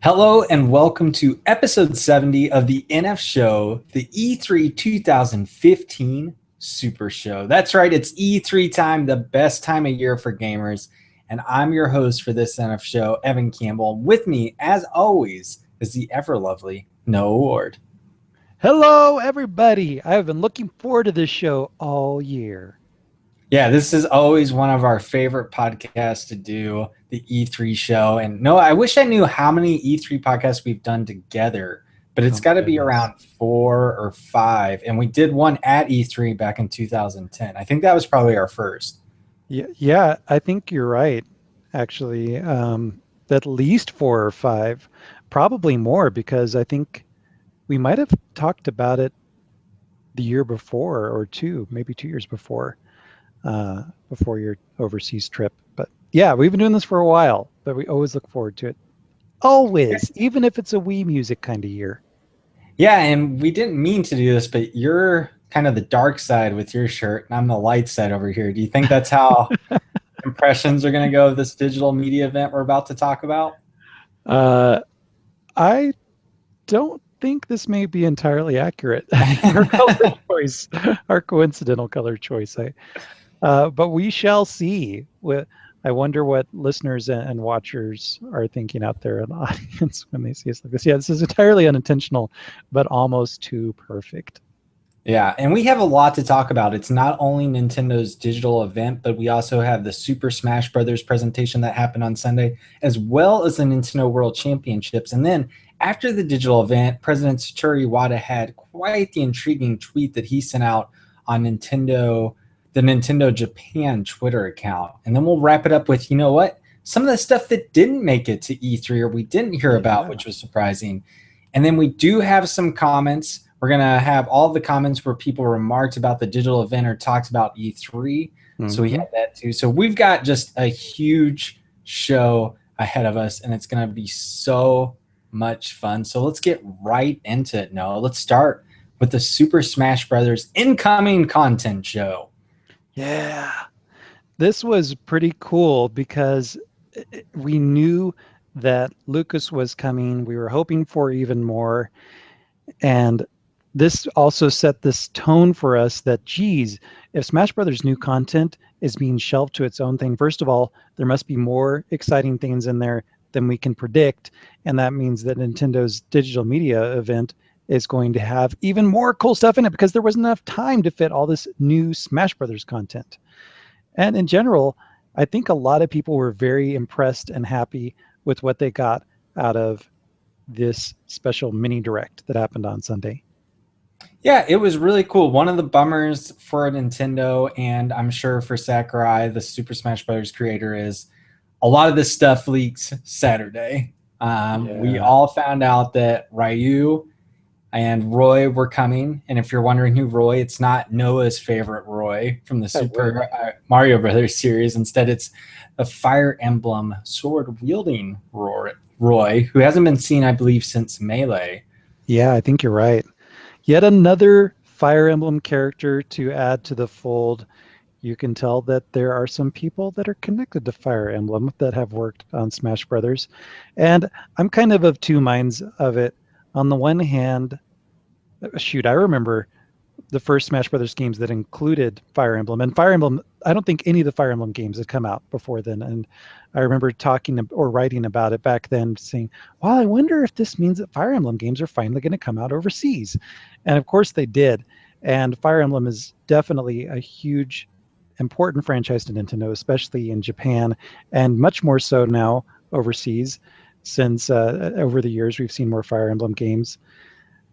Hello and welcome to episode 70 of the NF Show, the E3 2015 Super Show. That's right, it's E3 time, the best time of year for gamers. And I'm your host for this NF Show, Evan Campbell. With me, as always, is the ever lovely Noah Ward. Hello, everybody. I've been looking forward to this show all year. Yeah, this is always one of our favorite podcasts to do, the E3 show. And no, I wish I knew how many E3 podcasts we've done together, but it's Oh, got to be goodness. around 4 or 5. And we did one at E3 back in 2010. I think that was probably our first. Yeah, I think you're right, actually. At least four or five, probably more, because I think we might have talked about it the year before or two, maybe 2 years before your overseas trip. But yeah, we've been doing this for a while, but we always look forward to it. Always, even if it's a Wii music kind of year. Yeah, and we didn't mean to do this, but you're kind of the dark side with your shirt, and I'm the light side over here. Do you think that's how impressions are going to go of this digital media event we're about to talk about? Uh, I don't think this may be entirely accurate. Our color choice, our coincidental color choice. But we shall see. I wonder what listeners and watchers are thinking out there in the audience when they see us like this. Yeah, this is entirely unintentional, but almost too perfect. Yeah, and we have a lot to talk about. It's not only Nintendo's digital event, but we also have the Super Smash Brothers presentation that happened on Sunday, as well as the Nintendo World Championships. And then after the digital event, President Satoru Iwata had quite the intriguing tweet that he sent out on the Nintendo Japan Twitter account. And then we'll wrap it up with, you know what? Some of the stuff that didn't make it to E3 or we didn't hear about, Yeah. which was surprising. And then we do have some comments. We're going to have all the comments where people remarked about the digital event or talked about E3. So we Mm-hmm. have that too. So we've got just a huge show ahead of us, and it's going to be so much fun. So let's get right into it, Noah. Let's start with the Super Smash Brothers incoming content show. Yeah. This was pretty cool because we knew that Lucas was coming. We were hoping for even more. And this also set this tone for us that, geez, if Smash Brothers new content is being shelved to its own thing, first of all, there must be more exciting things in there than we can predict. And that means that Nintendo's digital media event is going to have even more cool stuff in it because there wasn't enough time to fit all this new Smash Brothers content. And in general, I think a lot of people were very impressed and happy with what they got out of this special mini direct that happened on Sunday. Yeah, it was really cool. One of the bummers for Nintendo, and I'm sure for Sakurai, the Super Smash Bros. Creator, is a lot of this stuff leaks Saturday. We Yeah. all found out that Ryu and Roy were coming. And if you're wondering who Roy, it's not Noah's favorite Roy from the I wish. Super Mario Brothers series. Instead, it's the Fire Emblem sword wielding Roy, who hasn't been seen, I believe, since Melee. Yeah, I think you're right. Yet another Fire Emblem character to add to the fold. You can tell that there are some people that are connected to Fire Emblem that have worked on Smash Brothers. And I'm kind of two minds of it. On the one hand, shoot, I remember the first Smash Brothers games that included Fire Emblem. And Fire Emblem, I don't think any of the Fire Emblem games had come out before then. And I remember talking or writing about it back then, saying, well, I wonder if this means that Fire Emblem games are finally going to come out overseas. And of course they did. And Fire Emblem is definitely a huge, important franchise to Nintendo, especially in Japan, and much more so now overseas, since over the years we've seen more Fire Emblem games.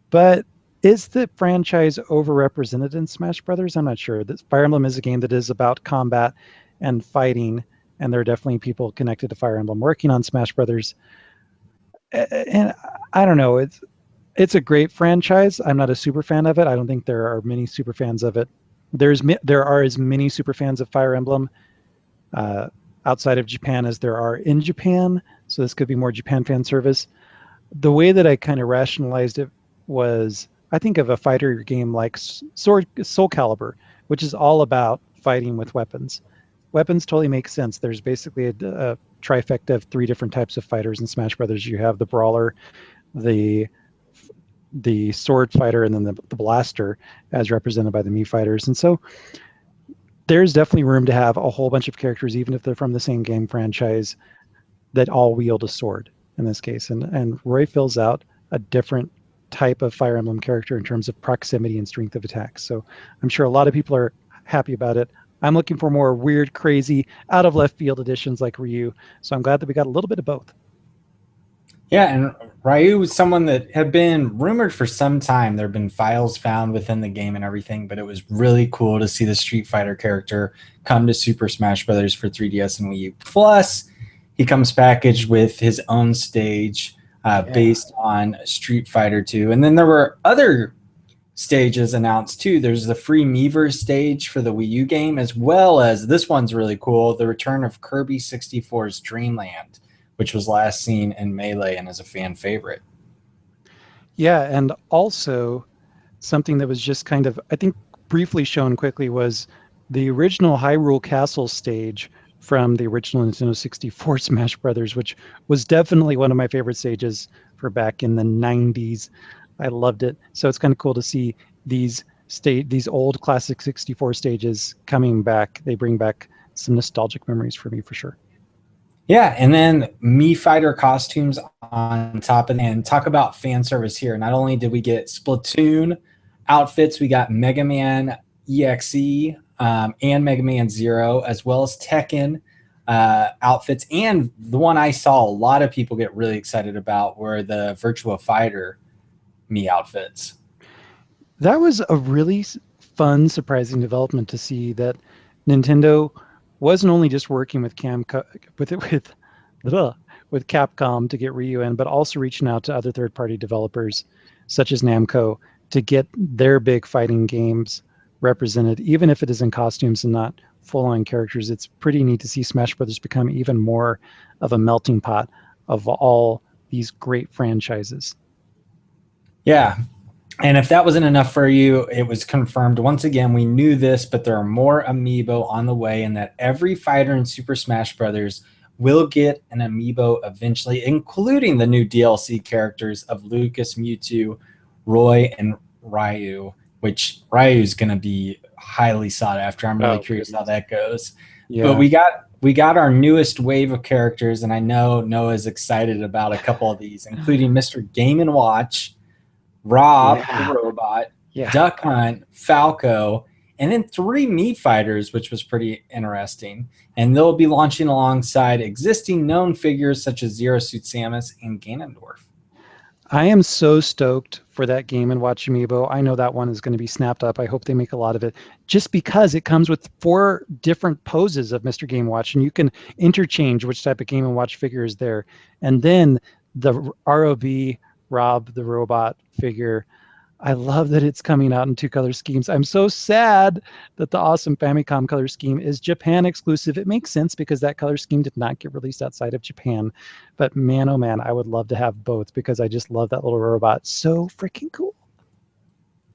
But is the franchise overrepresented in Smash Brothers? I'm not sure. This Fire Emblem is a game that is about combat and fighting, and there are definitely people connected to Fire Emblem working on Smash Brothers. And I don't know. It's a great franchise. I'm not a super fan of it. I don't think there are many super fans of it. There are as many super fans of Fire Emblem uh, outside of Japan as there are in Japan. So this could be more Japan fan service. The way that I kind of rationalized it was I think of a fighter game like Soul Calibur, which is all about fighting with weapons. Weapons totally make sense. There's basically trifecta of 3 different types of fighters in Smash Brothers. You have the brawler, the sword fighter, and then the blaster, as represented by the Mii fighters. And so there's definitely room to have a whole bunch of characters, even if they're from the same game franchise, that all wield a sword in this case. And Roy fills out a different type of Fire Emblem character in terms of proximity and strength of attack. So I'm sure a lot of people are happy about it. I'm looking for more weird, crazy, out of left field additions like Ryu. So I'm glad that we got a little bit of both. Yeah, and Ryu was someone that had been rumored for some time. There have been files found within the game and everything, but it was really cool to see the Street Fighter character come to Super Smash Brothers for 3DS and Wii U. Plus, he comes packaged with his own stage based on Street Fighter 2. And then there were other stages announced too. There's the free Miiverse stage for the Wii U game, as well as, this one's really cool, the return of Kirby 64's Dreamland, which was last seen in Melee and is a fan favorite. Yeah, and also something that was just kind of, I think, briefly shown quickly was the original Hyrule Castle stage from the original Nintendo 64 Smash Brothers, which was definitely one of my favorite stages for back in the 90s. I loved it. So it's kind of cool to see these old classic 64 stages coming back. They bring back some nostalgic memories for me for sure. Yeah, and then Mii Fighter costumes on top of that. And talk about fan service here. Not only did we get Splatoon outfits, we got Mega Man EXE and Mega Man Zero, as well as Tekken outfits. And the one I saw a lot of people get really excited about were the Virtua Fighter Mii outfits. That was a really fun, surprising development to see that Nintendo wasn't only just working with Capcom to get Ryu in, but also reaching out to other third-party developers such as Namco to get their big fighting games represented, even if it is in costumes and not full-on characters. It's pretty neat to see Smash Brothers become even more of a melting pot of all these great franchises. Yeah. And if that wasn't enough for you, it was confirmed. Once again, we knew this, but there are more amiibo on the way, and that every fighter in Super Smash Brothers will get an amiibo eventually, including the new DLC characters of Lucas, Mewtwo, Roy, and Ryu, which Ryu is going to be highly sought after. I'm really curious how that goes. Yeah. But we got our newest wave of characters, and I know Noah's excited about a couple of these, including Mr. Game & Watch, Rob the robot, Duck Hunt, Falco, and then 3 Mii fighters, which was pretty interesting. And they'll be launching alongside existing known figures such as Zero Suit Samus and Ganondorf. I am so stoked for that Game & Watch amiibo. I know that one is going to be snapped up. I hope they make a lot of it, just because it comes with 4 different poses of Mr. Game & Watch, and you can interchange which type of Game & Watch figure is there. And then the ROB, Rob the robot figure, I love that it's coming out in 2 color schemes. I'm so sad that the awesome Famicom color scheme is Japan exclusive. It makes sense because that color scheme did not get released outside of Japan. But man, oh man, I would love to have both because I just love that little robot. So freaking cool.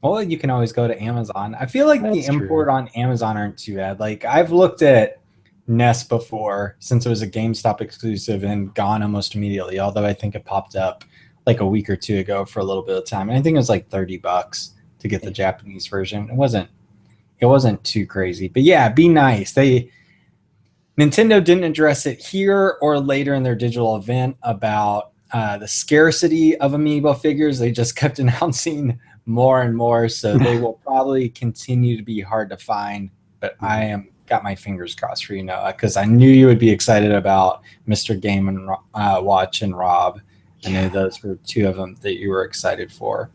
Well, you can always go to Amazon. I feel like the import on Amazon aren't too bad. Like, I've looked at NES before since it was a GameStop exclusive and gone almost immediately, although I think it popped up like a week or 2 ago for a little bit of time. And I think it was like $30 to get the Japanese version. It wasn't too crazy, but yeah, be nice. Nintendo didn't address it here or later in their digital event about the scarcity of amiibo figures. They just kept announcing more and more, so they will probably continue to be hard to find. But I got my fingers crossed for you, Noah, because I knew you would be excited about Mr. Game & Watch and Rob. I know those were 2 of them that you were excited for.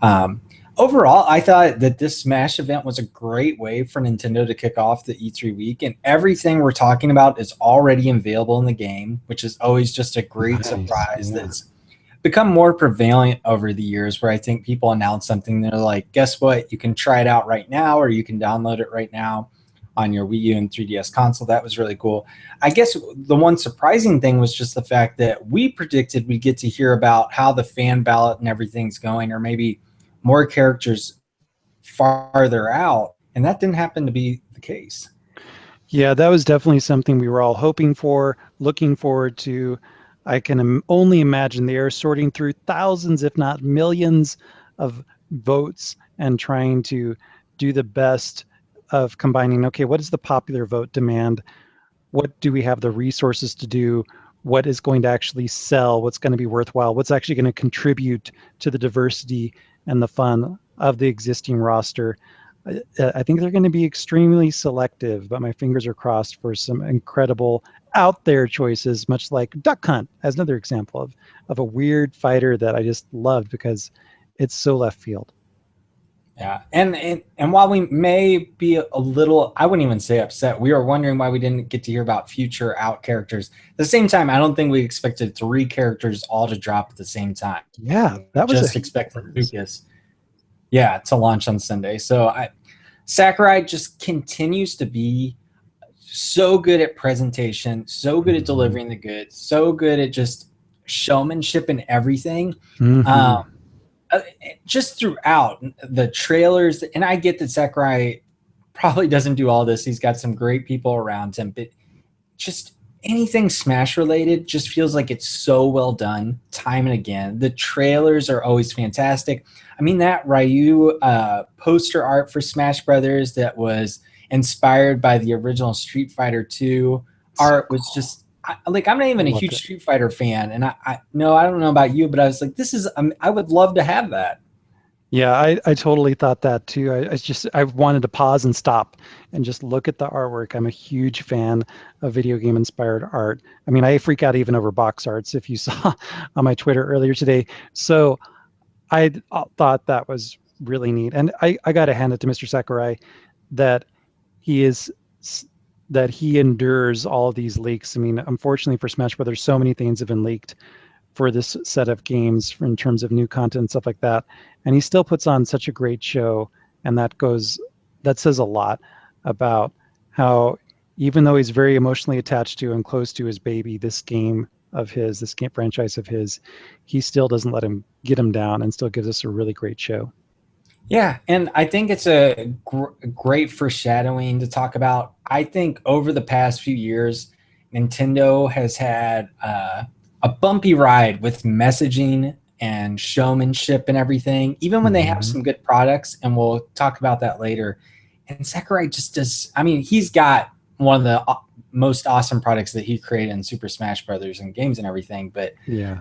Overall, I thought that this Smash event was a great way for Nintendo to kick off the E3 week, and everything we're talking about is already available in the game, which is always just a great surprise that's become more prevalent over the years, where I think people announce something, they're like, guess what? You can try it out right now, or you can download it right now on your Wii U and 3DS console. That was really cool. I guess the one surprising thing was just the fact that we predicted we'd get to hear about how the fan ballot and everything's going, or maybe more characters farther out, and that didn't happen to be the case. Yeah, that was definitely something we were all hoping for, looking forward to. I can only imagine they are sorting through thousands, if not millions, of votes and trying to do the best of combining, okay, what is the popular vote demand? What do we have the resources to do? What is going to actually sell? What's going to be worthwhile? What's actually going to contribute to the diversity and the fun of the existing roster? I think they're going to be extremely selective, but my fingers are crossed for some incredible out there choices, much like Duck Hunt as another example of a weird fighter that I just loved because it's so left field. Yeah, and while we may be a little, I wouldn't even say upset. We were wondering why we didn't get to hear about future out characters. At the same time, I don't think we expected three characters all to drop at the same time. Yeah, We that was a just expected Lucas, yeah, to launch on Sunday. So Sakurai just continues to be so good at presentation, so good at delivering the goods, so good at just showmanship and everything. Mm-hmm. Uh, just throughout the trailers, and I get that Sakurai probably doesn't do all this. He's got some great people around him, but just anything Smash related just feels like it's so well done time and again. The trailers are always fantastic. I mean, that Ryu poster art for Smash Brothers that was inspired by the original Street Fighter 2 So art was cool. just like, I'm not even a Loved huge it. Street Fighter fan, and I no, I don't know about you, but I was like, this is I would love to have that. Yeah, I totally thought that too. I wanted to pause and stop and just look at the artwork. I'm a huge fan of video game inspired art. I mean, I freak out even over box arts if you saw on my Twitter earlier today. So I thought that was really neat. And I got to hand it to Mr. Sakurai that he is that he endures all of these leaks. I mean, unfortunately for Smash Brothers, so many things have been leaked for this set of games in terms of new content and stuff like that. And he still puts on such a great show. And that says a lot about how, even though he's very emotionally attached to and close to his baby, this game franchise of his, he still doesn't let him get him down and still gives us a really great show. Yeah, and I think it's a great foreshadowing to talk about. I think over the past few years, Nintendo has had a bumpy ride with messaging and showmanship and everything, even when they have Mm-hmm. some good products, and we'll talk about that later. And Sakurai just does, I mean, he's got one of the most awesome products that he created in Super Smash Brothers and games and everything, but Yeah.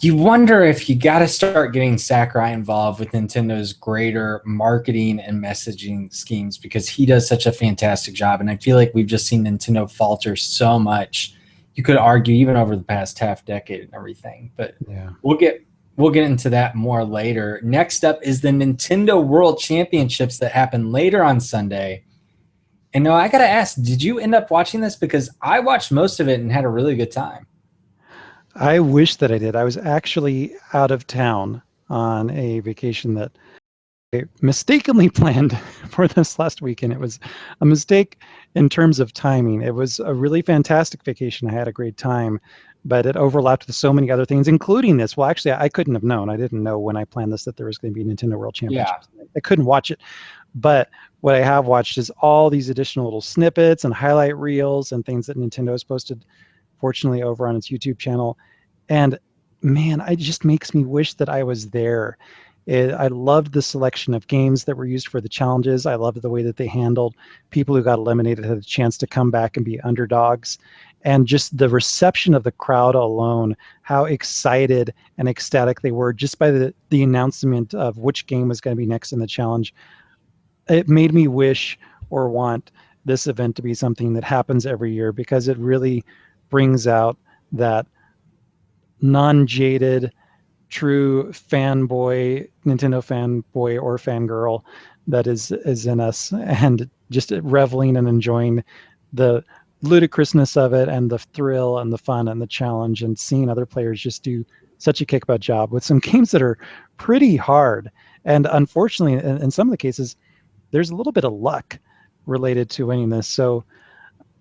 you wonder if you got to start getting Sakurai involved with Nintendo's greater marketing and messaging schemes, because he does such a fantastic job. And I feel like we've just seen Nintendo falter so much. You could argue even over the past half decade and everything, but Yeah. we'll get we'll get into that more later. Next up is the Nintendo World Championships that happen later on Sunday. And no, I got to ask, did you end up watching this? Because I watched most of it and had a really good time. I wish that I did. I was actually out of town on a vacation that I mistakenly planned for this last weekend. It was a mistake in terms of timing. It was a really fantastic vacation. I had a great time, but it overlapped with so many other things, including this. Well, actually, I couldn't have known. I didn't know when I planned this that there was going to be Nintendo World Yeah. Championships. I couldn't watch it. But what I have watched is all these additional little snippets and highlight reels and things that Nintendo has posted, fortunately, over on its YouTube channel. And man, it just makes me wish that I was there. I loved the selection of games that were used for the challenges. I loved the way that they handled people who got eliminated had a chance to come back and be underdogs. And just the reception of the crowd alone, how excited and ecstatic they were just by the announcement of which game was going to be next in the challenge. It made me wish or want this event to be something that happens every year, because it really brings out that non-jaded, true fanboy, Nintendo fanboy or fangirl that is in us, and just reveling and enjoying the ludicrousness of it and the thrill and the fun and the challenge, and seeing other players just do such a kick-butt job with some games that are pretty hard. And unfortunately, in some of the cases, there's a little bit of luck related to winning this. So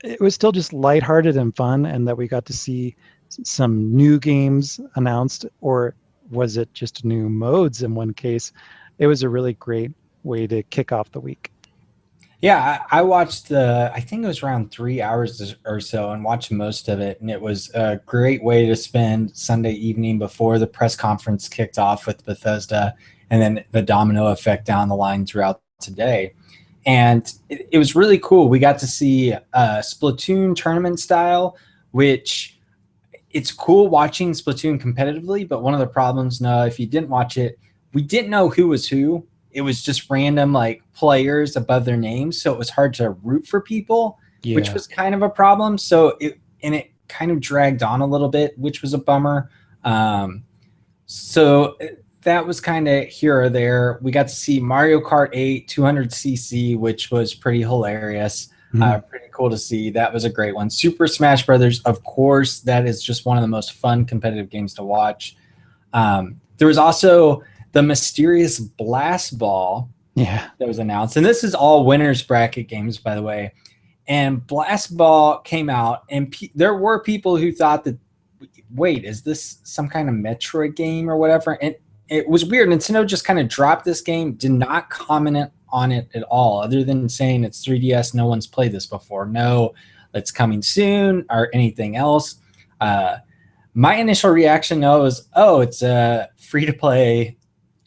it was still just lighthearted and fun, and that we got to see some new games announced, or was it just new modes in one case? It was a really great way to kick off the week. Yeah, I watched I think it was around 3 hours or so and watched most of it. And it was a great way to spend Sunday evening before the press conference kicked off with Bethesda and then the domino effect down the line throughout today. And it was really cool. We got to see Splatoon tournament style, which it's cool watching Splatoon competitively, but one of the problems, no, if you didn't watch it, we didn't know who was who. It was just random like players above their names, so it was hard to root for people, which Yeah. was kind of a problem. So it kind of dragged on a little bit, which was a bummer. So that was kind of here or there. We got to see Mario Kart 8 200cc, which was pretty hilarious. Mhm. Pretty cool to see. That was a great one. Super Smash Brothers, of course, that is just one of the most fun competitive games to watch. There was also the mysterious Blast Ball Yeah. that was announced, and this is all winners bracket games, by the way. And Blast Ball came out, and there were people who thought that, wait, is this some kind of Metroid game or whatever? And it was weird. Nintendo just kind of dropped this game, did not comment on it at all, other than saying it's 3DS. No one's played this before. No, it's coming soon or anything else. My initial reaction, though, was, oh, it's a free to play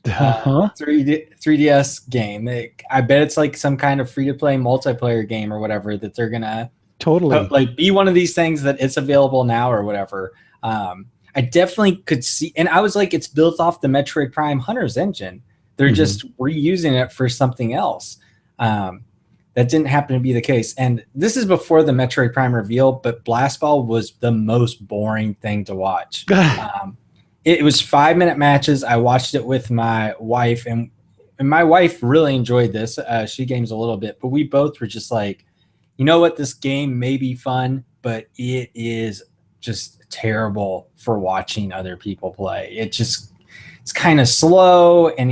Uh-huh. 3DS game. I bet it's like some kind of free to play multiplayer game or whatever that they're gonna Totally. like be one of these things that it's available now or whatever. I definitely could see, and I was like, it's built off the Metroid Prime Hunters engine. They're just reusing it for something else. That didn't happen to be the case. And this is before the Metroid Prime reveal, but Blast Ball was the most boring thing to watch. It was 5-minute matches. I watched it with my wife, and my wife really enjoyed this. She games a little bit, but we both were just like, you know what, this game may be fun, but it is just terrible for watching other people play. It's kind of slow, and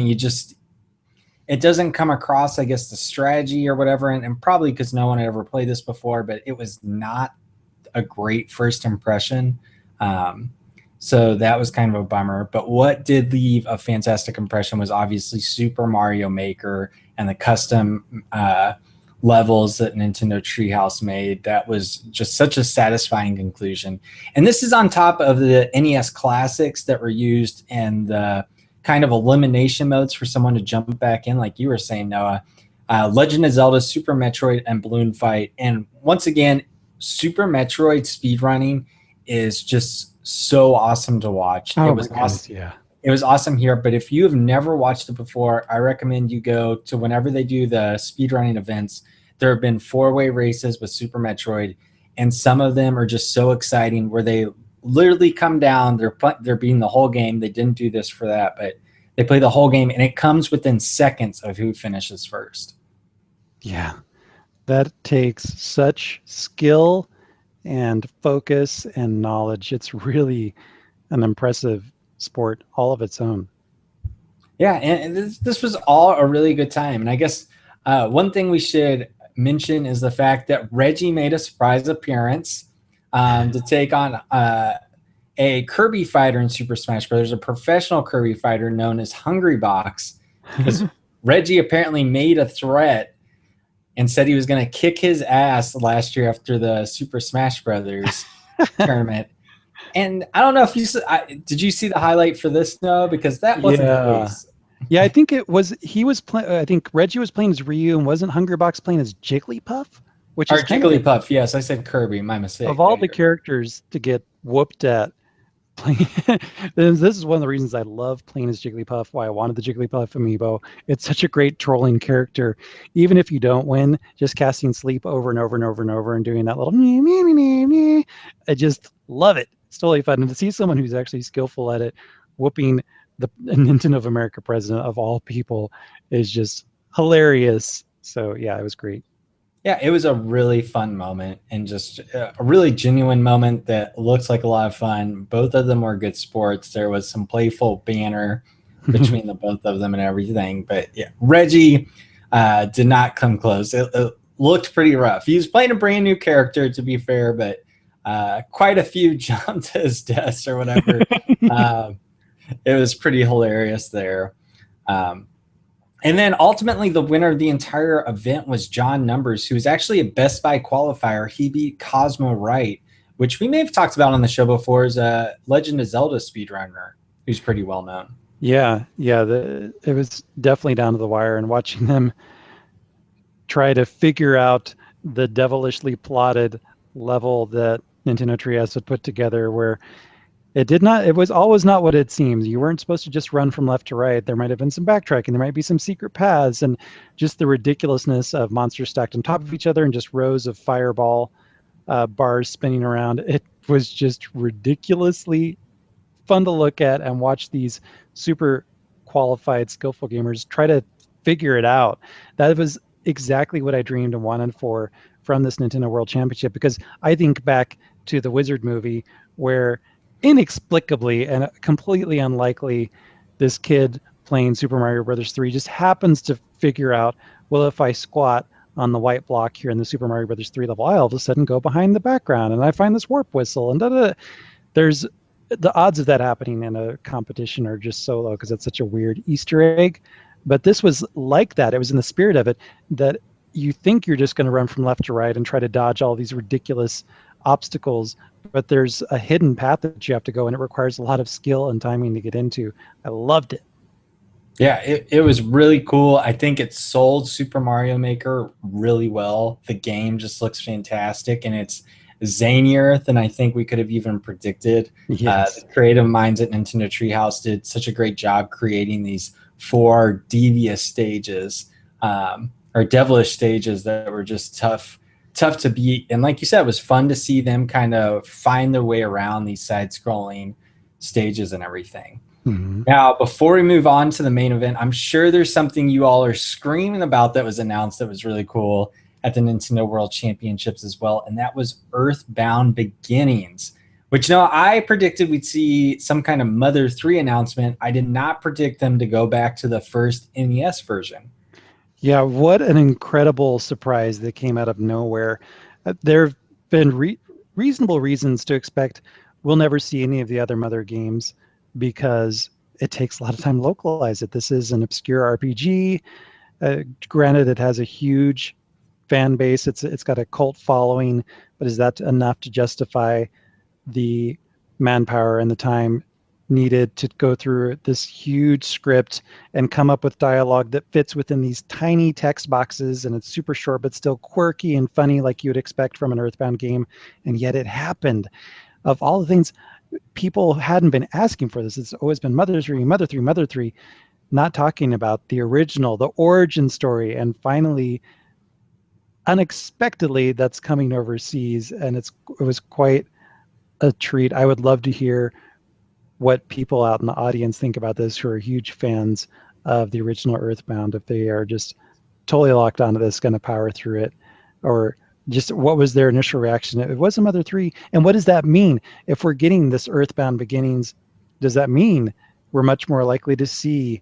it doesn't come across, I guess, the strategy or whatever, and probably because no one had ever played this before, but it was not a great first impression. So that was kind of a bummer. But what did leave a fantastic impression was obviously Super Mario Maker and the custom levels that Nintendo Treehouse made. That was just such a satisfying conclusion. And this is on top of the NES classics that were used in the kind of elimination modes for someone to jump back in, like you were saying, Noah. Legend of Zelda, Super Metroid, and Balloon Fight. And once again, Super Metroid speedrunning is just so awesome to watch. Oh It my was goodness, awesome. yeah. It was awesome here, but if you have never watched it before, I recommend you go to whenever they do the speedrunning events. There have been 4-way races with Super Metroid, and some of them are just so exciting where they literally come down, they're beating the whole game. They didn't do this for that, but they play the whole game, and it comes within seconds of who finishes first. Yeah. That takes such skill and focus and knowledge. It's really an impressive sport all of its own. Yeah, and this was all a really good time. And I guess one thing we should mention is the fact that Reggie made a surprise appearance to take on a Kirby fighter in Super Smash Bros., a professional Kirby fighter known as Hungry Box, because Reggie apparently made a threat and said he was going to kick his ass last year after the Super Smash Brothers tournament. And I don't know if did you see the highlight for this? No, because that wasn't the Yeah. case. Yeah, I think it was he was playing. I think Reggie was playing as Ryu, and wasn't Hungrybox playing as Jigglypuff, which Or is kind of Jigglypuff. Yes, I said Kirby. My of mistake. all Yeah, the characters to get whooped at. Playing, this is one of the reasons I love playing as Jigglypuff. Why I wanted the Jigglypuff amiibo. It's such a great trolling character. Even if you don't win, just casting sleep over and over and over and over and doing that little me me me me me. I just love it. It's totally fun. And to see someone who's actually skillful at it, whooping the Nintendo of America president of all people is just hilarious. So yeah, it was great. yeah, it was a really fun moment and just a really genuine moment that looks like a lot of fun. Both of them were good sports. There was some playful banter between the both of them and everything. But yeah, Reggie did not come close. It looked pretty rough. He was playing a brand new character, to be fair, but quite a few jumped to his deaths or whatever. It was pretty hilarious there. Um, And then ultimately, the winner of the entire event was John Numbers, who was actually a Best Buy qualifier. He beat Cosmo Wright, which we may have talked about on the show before, as a Legend of Zelda speedrunner who's pretty well known. Yeah, it was definitely down to the wire, and watching them try to figure out the devilishly plotted level that Nintendo Treehouse had put together, where it was always not what it seemed. You weren't supposed to just run from left to right. There might have been some backtracking. There might be some secret paths, and just the ridiculousness of monsters stacked on top of each other and just rows of fireball bars spinning around. It was just ridiculously fun to look at and watch these super qualified, skillful gamers try to figure it out. That was exactly what I dreamed and wanted from this Nintendo World Championship, because I think back to the Wizard movie where inexplicably and completely unlikely, this kid playing Super Mario Brothers 3 just happens to figure out, well, if I squat on the white block here in the Super Mario Brothers 3 level, I all of a sudden go behind the background and I find this warp whistle and there's the odds of that happening in a competition are just so low because it's such a weird Easter egg. But this was like that. It was in the spirit of it, that you think you're just going to run from left to right and try to dodge all these ridiculous obstacles, but there's a hidden path that you have to go, and it requires a lot of skill and timing to get into. I loved it. Yeah, it was really cool. I think it sold Super Mario Maker really well. The game just looks fantastic, and it's zanier than I think we could have even predicted. Yes. The creative minds at Nintendo Treehouse did such a great job creating these 4 devious stages, or devilish stages that were just tough to beat. And like you said, it was fun to see them kind of find their way around these side-scrolling stages and everything. Mm-hmm. Now, before we move on to the main event, I'm sure there's something you all are screaming about that was announced that was really cool at the Nintendo World Championships as well, and that was Earthbound Beginnings, which I predicted we'd see some kind of Mother 3 announcement. I did not predict them to go back to the first NES version. Yeah, what an incredible surprise that came out of nowhere. There have been reasonable reasons to expect we'll never see any of the other Mother games because it takes a lot of time to localize it. This is an obscure RPG. Granted, it has a huge fan base. It's got a cult following, but is that enough to justify the manpower and the time needed to go through this huge script and come up with dialogue that fits within these tiny text boxes, and it's super short but still quirky and funny like you would expect from an Earthbound game? And yet it happened. Of all the things, people hadn't been asking for this. It's always been Mother 3, Mother 3, Mother 3, not talking about the original, the origin story. And finally, unexpectedly, that's coming overseas, and it was quite a treat. I would love to hear what people out in the audience think about this who are huge fans of the original Earthbound, if they are just totally locked onto this, going to power through it, or just what was their initial reaction. It was a Mother 3, and what does that mean? If we're getting this Earthbound Beginnings, does that mean we're much more likely to see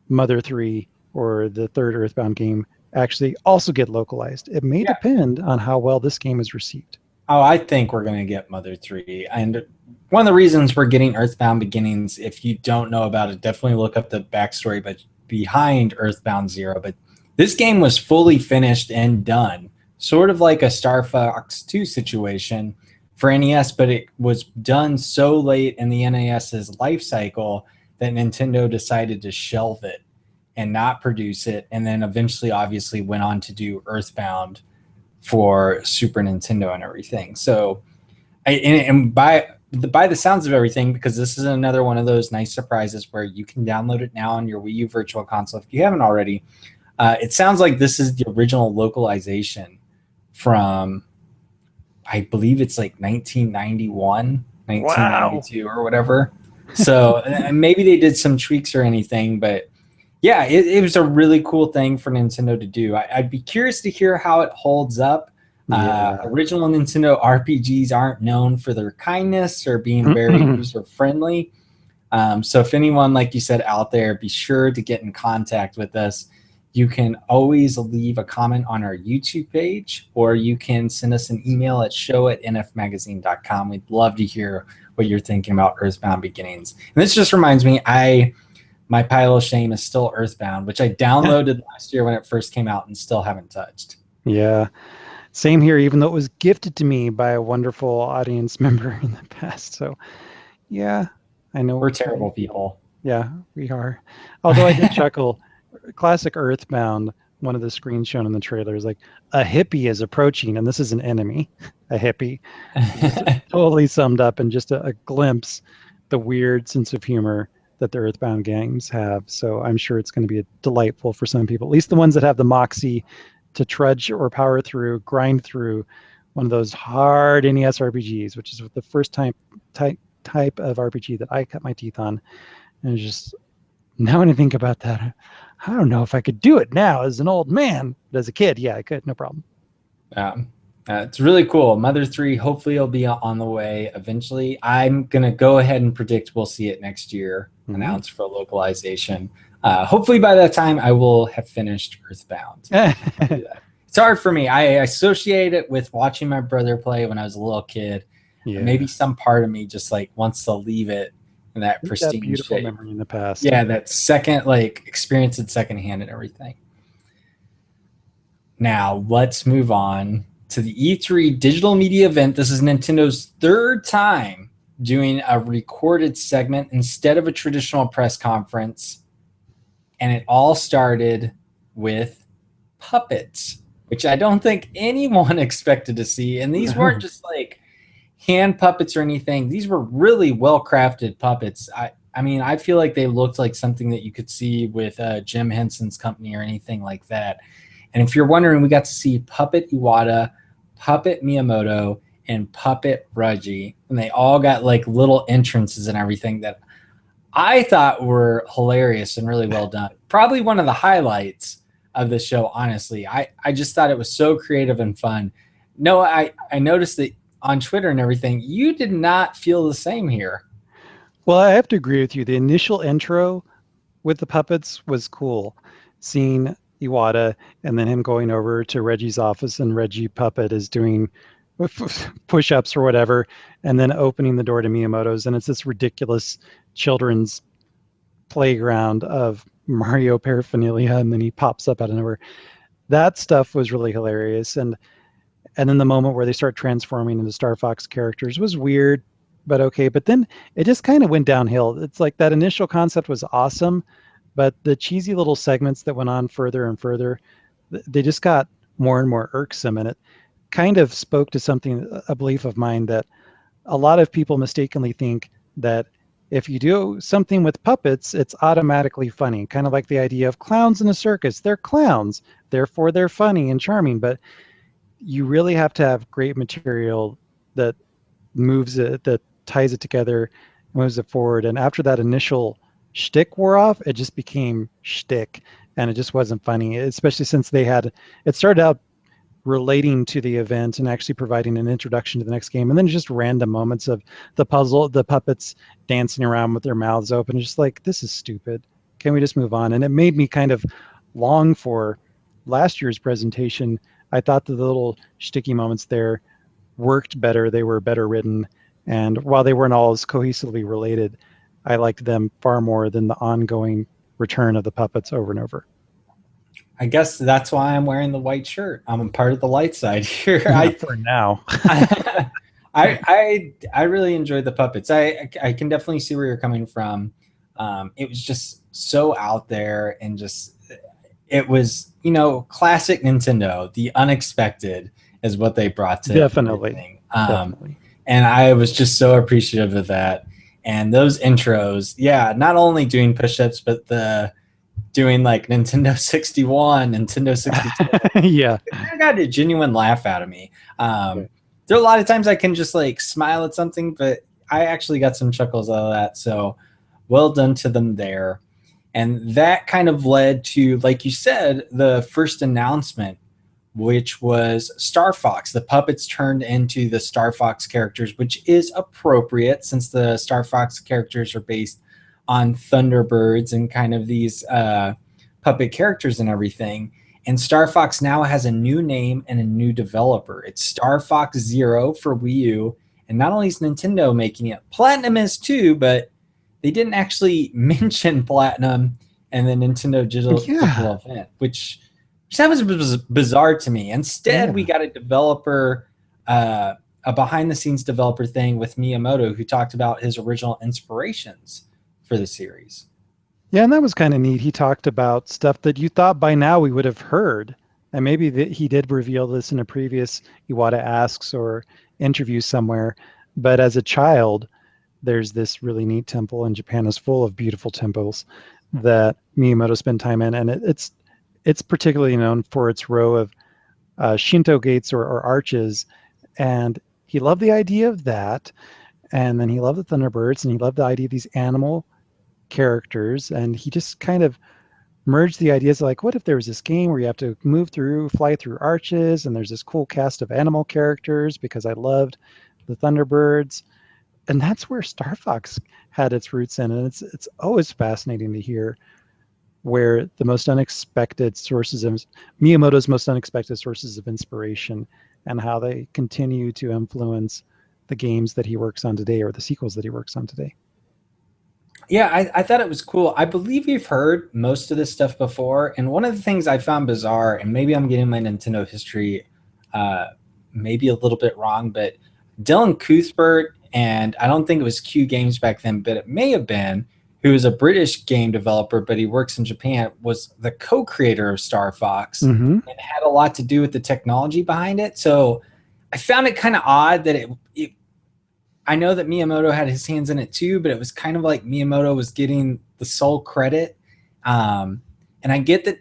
Mother 3 or the third Earthbound game actually also get localized? It may depend on how well this game is received. Oh, I think we're going to get Mother 3. And one of the reasons we're getting Earthbound Beginnings, if you don't know about it, definitely look up the backstory but behind Earthbound Zero. But this game was fully finished and done, sort of like a Star Fox 2 situation for NES, but it was done so late in the NES's life cycle that Nintendo decided to shelve it and not produce it, and then eventually obviously went on to do Earthbound for Super Nintendo and everything. So, and by the sounds of everything, because this is another one of those nice surprises where you can download it now on your Wii U Virtual Console if you haven't already. It sounds like this is the original localization from, I believe it's like 1991, 1992 or whatever. So maybe they did some tweaks or anything, but yeah, it was a really cool thing for Nintendo to do. I'd be curious to hear how it holds up. Original Nintendo RPGs aren't known for their kindness or being very user-friendly. So if anyone, like you said, out there, be sure to get in contact with us. You can always leave a comment on our YouTube page, or you can send us an email at show@nfmagazine.com. We'd love to hear what you're thinking about Earthbound Beginnings. And this just reminds me, I my pile of shame is still Earthbound, which I downloaded last year when it first came out and still haven't touched. Yeah. Same here, even though it was gifted to me by a wonderful audience member in the past. So, yeah, I know. We're terrible people. Yeah, we are. Although I did chuckle. Classic Earthbound, one of the screens shown in the trailer is like, a hippie is approaching, and this is an enemy, a hippie. Just totally summed up in just a glimpse the weird sense of humor that the Earthbound games have. So I'm sure it's going to be delightful for some people, at least the ones that have the moxie to trudge or power through, grind through one of those hard NES RPGs, which is the first type of RPG that I cut my teeth on. And just now when I think about that, I don't know if I could do it now as an old man, but as a kid, yeah, I could, no problem. It's really cool. Mother 3, hopefully it'll be on the way eventually. I'm going to go ahead and predict we'll see it next year, announced for localization. Hopefully by that time I will have finished Earthbound. It's hard for me. I associate it with watching my brother play when I was a little kid. Yeah. Maybe some part of me just like wants to leave it in that pristine that beautiful shape. Memory in the past. Yeah, that second, like, experience it secondhand and everything. Now let's move on to the E3 digital media event. This is Nintendo's third time doing a recorded segment instead of a traditional press conference. And it all started with puppets, which I don't think anyone expected to see. And these weren't just like hand puppets or anything. These were really well-crafted puppets. I mean, I feel like they looked like something that you could see with Jim Henson's company or anything like that. And if you're wondering, we got to see Puppet Iwata, Puppet Miyamoto, and Puppet Reggie. And they all got like little entrances and everything that I thought were hilarious and really well done. Probably one of the highlights of the show, honestly. I just thought it was so creative and fun. No, I noticed that on Twitter and everything, you did not feel the same here. Well, I have to agree with you. The initial intro with the puppets was cool. Seeing Iwata and then him going over to Reggie's office and Reggie Puppet is doing push-ups or whatever, and then opening the door to Miyamoto's, and it's this ridiculous children's playground of Mario paraphernalia, and then he pops up out of nowhere. That stuff was really hilarious, and then the moment where they start transforming into Star Fox characters was weird, but okay. But then it just kind of went downhill. It's like that initial concept was awesome, but the cheesy little segments that went on further and further, they just got more and more irksome, and it kind of spoke to something, a belief of mine, that a lot of people mistakenly think that if you do something with puppets, it's automatically funny. Kind of like the idea of clowns in a circus. They're clowns, therefore they're funny and charming. But you really have to have great material that moves it, that ties it together, moves it forward. And after that initial shtick wore off, it just became shtick, and it just wasn't funny, especially since it started out relating to the event and actually providing an introduction to the next game, and then just random moments of the puppets dancing around with their mouths open. It's just like, this is stupid. Can we just move on? And it made me kind of long for last year's presentation. I thought that the little shticky moments there worked better. They were better written, and while they weren't all as cohesively related, I liked them far more than the ongoing return of the puppets over and over. I guess that's why I'm wearing the white shirt. I'm a part of the light side here. For now. I really enjoyed the puppets. I can definitely see where you're coming from. It was just so out there, and it was, classic Nintendo. The unexpected is what they brought to definitely. Definitely. And I was just so appreciative of that. And those intros, not only doing push-ups, but doing like Nintendo 61, Nintendo 62. Yeah. I got a genuine laugh out of me. There are a lot of times I can just like smile at something, but I actually got some chuckles out of that. So well done to them there. And that kind of led to, like you said, the first announcement, which was Star Fox. The puppets turned into the Star Fox characters, which is appropriate since the Star Fox characters are based on Thunderbirds and kind of these puppet characters and everything. And Star Fox now has a new name and a new developer. It's Star Fox Zero for Wii U. And not only is Nintendo making it, Platinum is too, but they didn't actually mention Platinum and the Nintendo Yeah, digital event, which that was bizarre to me. Instead, we yeah. got a developer, a behind the scenes developer thing with Miyamoto, who talked about his original inspirations for the series. Yeah, and that was kind of neat. He talked about stuff that you thought by now we would have heard. And maybe that he did reveal this in a previous Iwata Asks or interview somewhere. But as a child, there's this really neat temple, and Japan is full of beautiful temples that Miyamoto spent time in. And it's particularly known for its row of Shinto gates or arches. And he loved the idea of that. And then he loved the Thunderbirds, and he loved the idea of these animal characters. And he just kind of merged the ideas like, what if there was this game where you have to fly through arches, and there's this cool cast of animal characters because I loved the Thunderbirds. And that's where Star Fox had its roots in. And it's always fascinating to hear where the most unexpected sources of Miyamoto's most unexpected sources of inspiration and how they continue to influence the games that he works on today or the sequels that he works on today. Yeah, I thought it was cool. I believe you've heard most of this stuff before, and one of the things I found bizarre, and maybe I'm getting my Nintendo history maybe a little bit wrong, but Dylan Cuthbert, and I don't think it was Q Games back then, but it may have been, who is a British game developer, but he works in Japan, was the co-creator of Star Fox Mm-hmm. and had a lot to do with the technology behind it. So I found it kind of odd that it I know that Miyamoto had his hands in it too, but it was kind of like Miyamoto was getting the sole credit. And I get that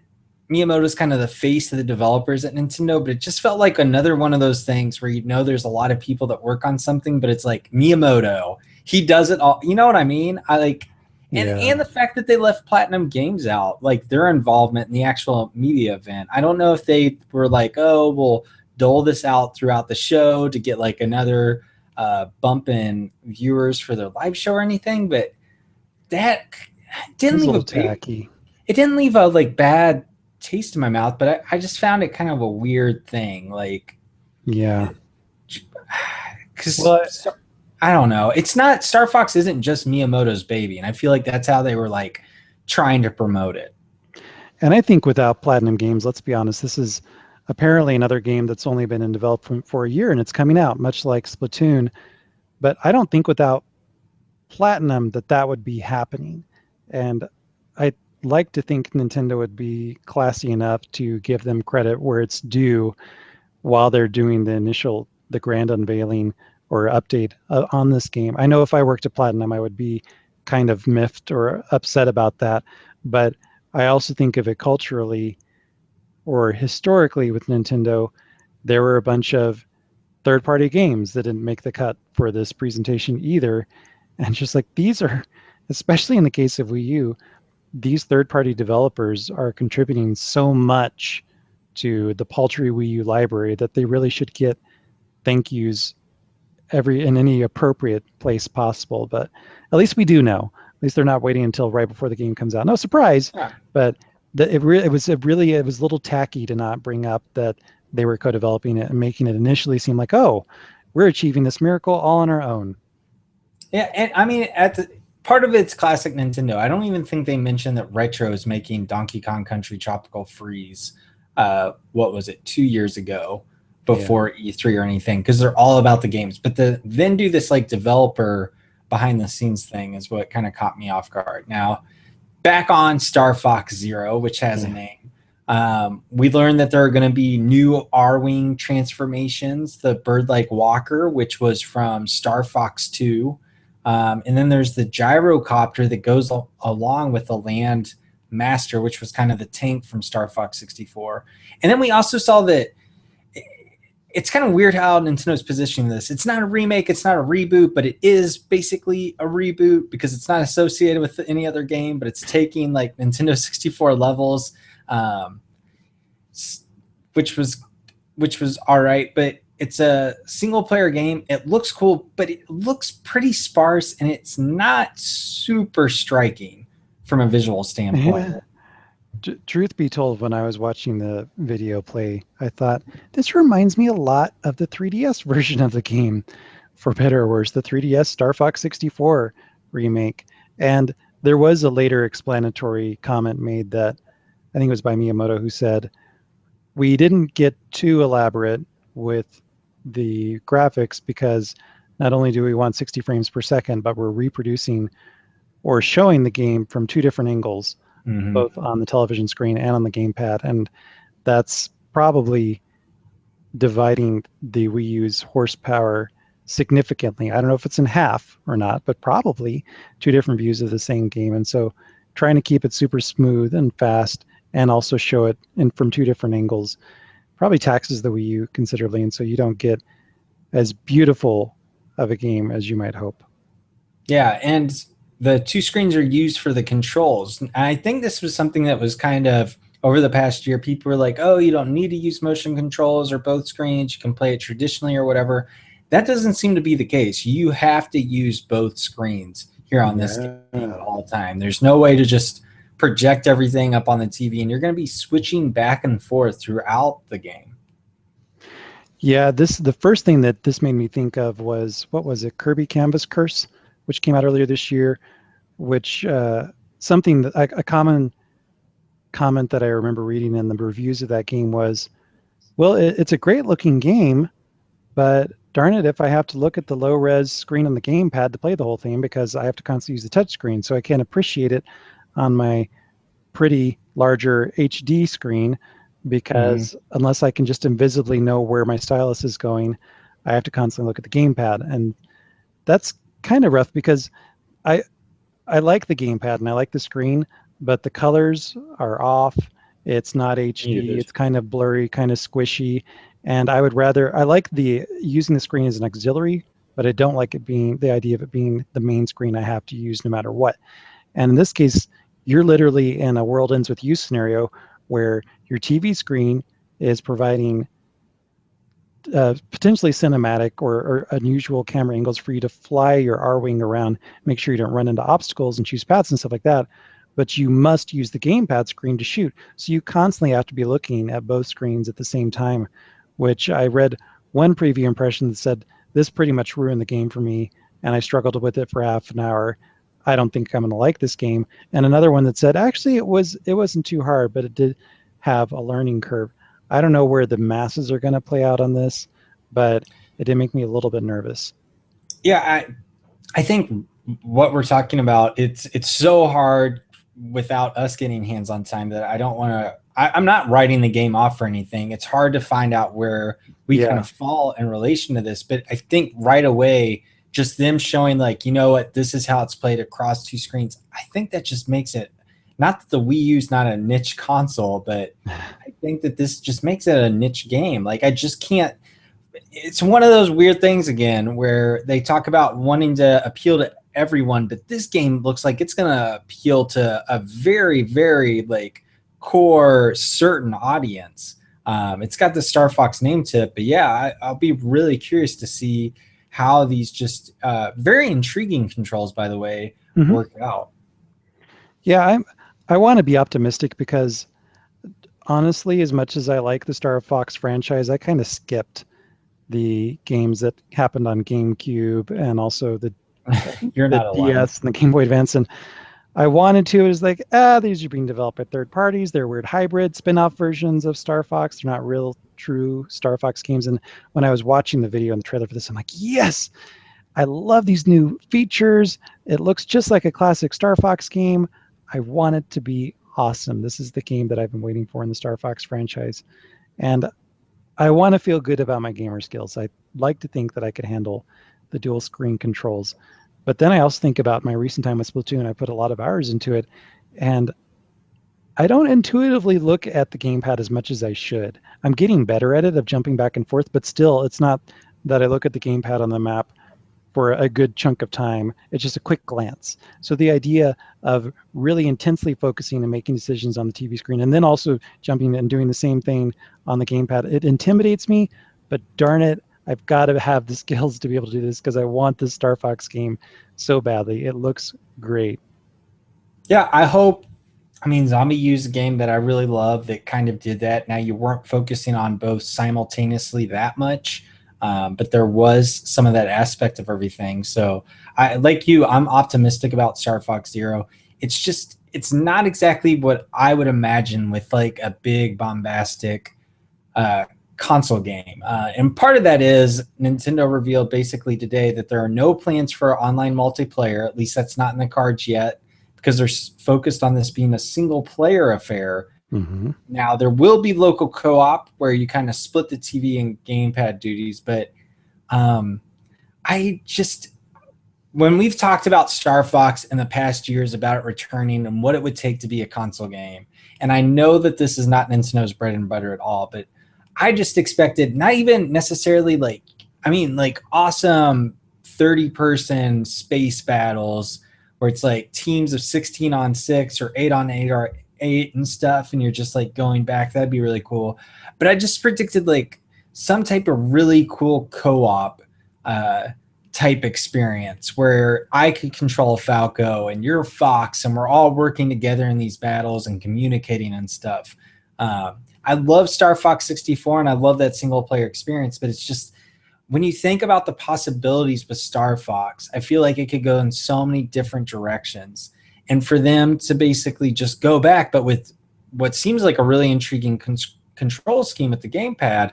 Miyamoto's kind of the face of the developers at Nintendo, but it just felt like another one of those things where there's a lot of people that work on something, but it's like Miyamoto, he does it all. You know what I mean? I like, Yeah. and the fact that they left Platinum Games out, like their involvement in the actual media event. I don't know if they were like, oh, we'll dole this out throughout the show to get like another bump in viewers for their live show or anything, but that It didn't was a leave a little big, tacky. it didn't leave a like bad taste in my mouth, but I just found it kind of a weird thing, like Yeah. because Well, I don't know, it's not, Star Fox isn't just Miyamoto's baby, and I feel like that's how they were like trying to promote it. and I think without Platinum Games, let's be honest, this is apparently another game that's only been in development for a year and it's coming out, much like Splatoon. But I don't think without Platinum that would be happening. And I'd like to think Nintendo would be classy enough to give them credit where it's due while they're doing the grand unveiling or update on this game. I know if I worked at Platinum, I would be kind of miffed or upset about that. But I also think of it culturally or historically with Nintendo, there were a bunch of third-party games that didn't make the cut for this presentation either. And just like these are, especially in the case of Wii U, these third-party developers are contributing so much to the paltry Wii U library that they really should get thank yous in any appropriate place possible. But at least we do know. At least they're not waiting until right before the game comes out. No surprise, Yeah. but it was a little tacky to not bring up that they were co-developing it and making it initially seem like, oh, we're achieving this miracle all on our own. Yeah, and I mean, part of it's classic Nintendo. I don't even think they mentioned that Retro is making Donkey Kong Country Tropical Freeze. What was it, 2 years ago, before E3 or anything? Because they're all about the games. But then do this like developer behind the scenes thing is what kind of caught me off guard. Now, back on Star Fox Zero, which has a name. We learned that there are going to be new R-Wing transformations. The bird-like walker, which was from Star Fox 2. And then there's the gyrocopter that goes along with the Land Master, which was kind of the tank from Star Fox 64. And then we also saw that it's kind of weird how Nintendo's positioning this. It's not a remake, it's not a reboot, but it is basically a reboot because it's not associated with any other game, but it's taking like Nintendo 64 levels, which was all right, but it's a single player game. It looks cool, but it looks pretty sparse and it's not super striking from a visual standpoint. Yeah. Truth be told, when I was watching the video play, I thought, this reminds me a lot of the 3DS version of the game, for better or worse, the 3DS Star Fox 64 remake. And there was a later explanatory comment made that I think it was by Miyamoto, who said, we didn't get too elaborate with the graphics because not only do we want 60 frames per second, but we're reproducing or showing the game from two different angles, Hmm. both on the television screen and on the gamepad. And that's probably dividing the Wii U's horsepower significantly. I don't know if it's in half or not, but probably two different views of the same game. And so trying to keep it super smooth and fast and also show it from two different angles probably taxes the Wii U considerably. And so you don't get as beautiful of a game as you might hope. Yeah, and the two screens are used for the controls. And I think this was something that was kind of over the past year. People were like, "Oh, you don't need to use motion controls or both screens. You can play it traditionally or whatever." That doesn't seem to be the case. You have to use both screens here on this game at Yeah. all time. There's no way to just project everything up on the TV, and you're going to be switching back and forth throughout the game. Yeah, the first thing that this made me think of was, what was it, Kirby Canvas Curse, which came out earlier this year, which something that a common comment that I remember reading in the reviews of that game was, well, it's a great looking game, but darn it, if I have to look at the low res screen on the gamepad to play the whole thing because I have to constantly use the touch screen, so I can't appreciate it on my pretty larger HD screen Mm-hmm. because unless I can just invisibly know where my stylus is going, I have to constantly look at the gamepad. And that's kind of rough because I I like the gamepad and I like the screen, but the colors are off. It's not HD. Muted. It's kind of blurry, kind of squishy. And I would rather, I like the using the screen as an auxiliary, but I don't like it being the idea of it being the main screen I have to use no matter what. And in this case, you're literally in a world ends with you scenario where your TV screen is providing potentially cinematic or unusual camera angles for you to fly your R-wing around, make sure you don't run into obstacles and choose paths and stuff like that. But you must use the gamepad screen to shoot. So you constantly have to be looking at both screens at the same time, which I read one preview impression that said, this pretty much ruined the game for me, and I struggled with it for half an hour. I don't think I'm going to like this game. And another one that said, actually, it wasn't too hard, but it did have a learning curve. I don't know where the masses are going to play out on this, but it did make me a little bit nervous. Yeah, I think what we're talking about, it's so hard without us getting hands on time that I don't want to. I'm not writing the game off for anything. It's hard to find out where we kind Yeah. of fall in relation to this, but I think right away, just them showing like, you know what, this is how it's played across two screens. I think that just makes it, not that the Wii U's not a niche console, but I think that this just makes it a niche game. Like I just can't, it's one of those weird things again where they talk about wanting to appeal to everyone, but this game looks like it's going to appeal to a very, very like core certain audience. It's got the Star Fox name to it, but yeah, I'll be really curious to see how these just very intriguing controls, by the way, Hmm. work out. Yeah, I want to be optimistic because honestly, as much as I like the Star Fox franchise, I kind of skipped the games that happened on GameCube and also You're the not alone. DS and the Game Boy Advance. And I wanted to. It was like, these are being developed by third parties. They're weird hybrid spin-off versions of Star Fox. They're not real, true Star Fox games. And when I was watching the video and the trailer for this, I'm like, yes, I love these new features. It looks just like a classic Star Fox game. I want it to be awesome. This is the game that I've been waiting for in the Star Fox franchise. And I want to feel good about my gamer skills. I like to think that I could handle the dual screen controls. But then I also think about my recent time with Splatoon. I put a lot of hours into it, and I don't intuitively look at the gamepad as much as I should. I'm getting better at it of jumping back and forth, but still, it's not that I look at the gamepad on the map for a good chunk of time. It's just a quick glance. So the idea of really intensely focusing and making decisions on the TV screen and then also jumping and doing the same thing on the gamepad, it intimidates me, but darn it, I've got to have the skills to be able to do this because I want this Star Fox game so badly. It looks great. Yeah, I hope. I mean, Zombie used a game that I really love that kind of did that. Now you weren't focusing on both simultaneously that much. But there was some of that aspect of everything. So like you, I'm optimistic about Star Fox Zero. It's not exactly what I would imagine with like a big bombastic uh, console game. And part of that is Nintendo revealed basically today that there are no plans for online multiplayer. At least that's not in the cards yet, because they're focused on this being a single player affair. Mm-hmm. Now, there will be local co-op where you kind of split the TV and gamepad duties, but um, I just, when we've talked about Star Fox in the past years about it returning and what it would take to be a console game, and I know that this is not Nintendo's bread and butter at all, but I just expected not even necessarily like awesome 30-person space battles where it's like teams of 16 on 6 or 8 on 8 or 8 and stuff, and you're just like going back. That'd be really cool. But I just predicted like some type of really cool co-op uh, type experience where I could control Falco and you're Fox and we're all working together in these battles and communicating and stuff. I love Star Fox 64 and I love that single player experience, but it's just when you think about the possibilities with Star Fox, I feel like it could go in so many different directions. And for them to basically just go back, but with what seems like a really intriguing control scheme with the gamepad,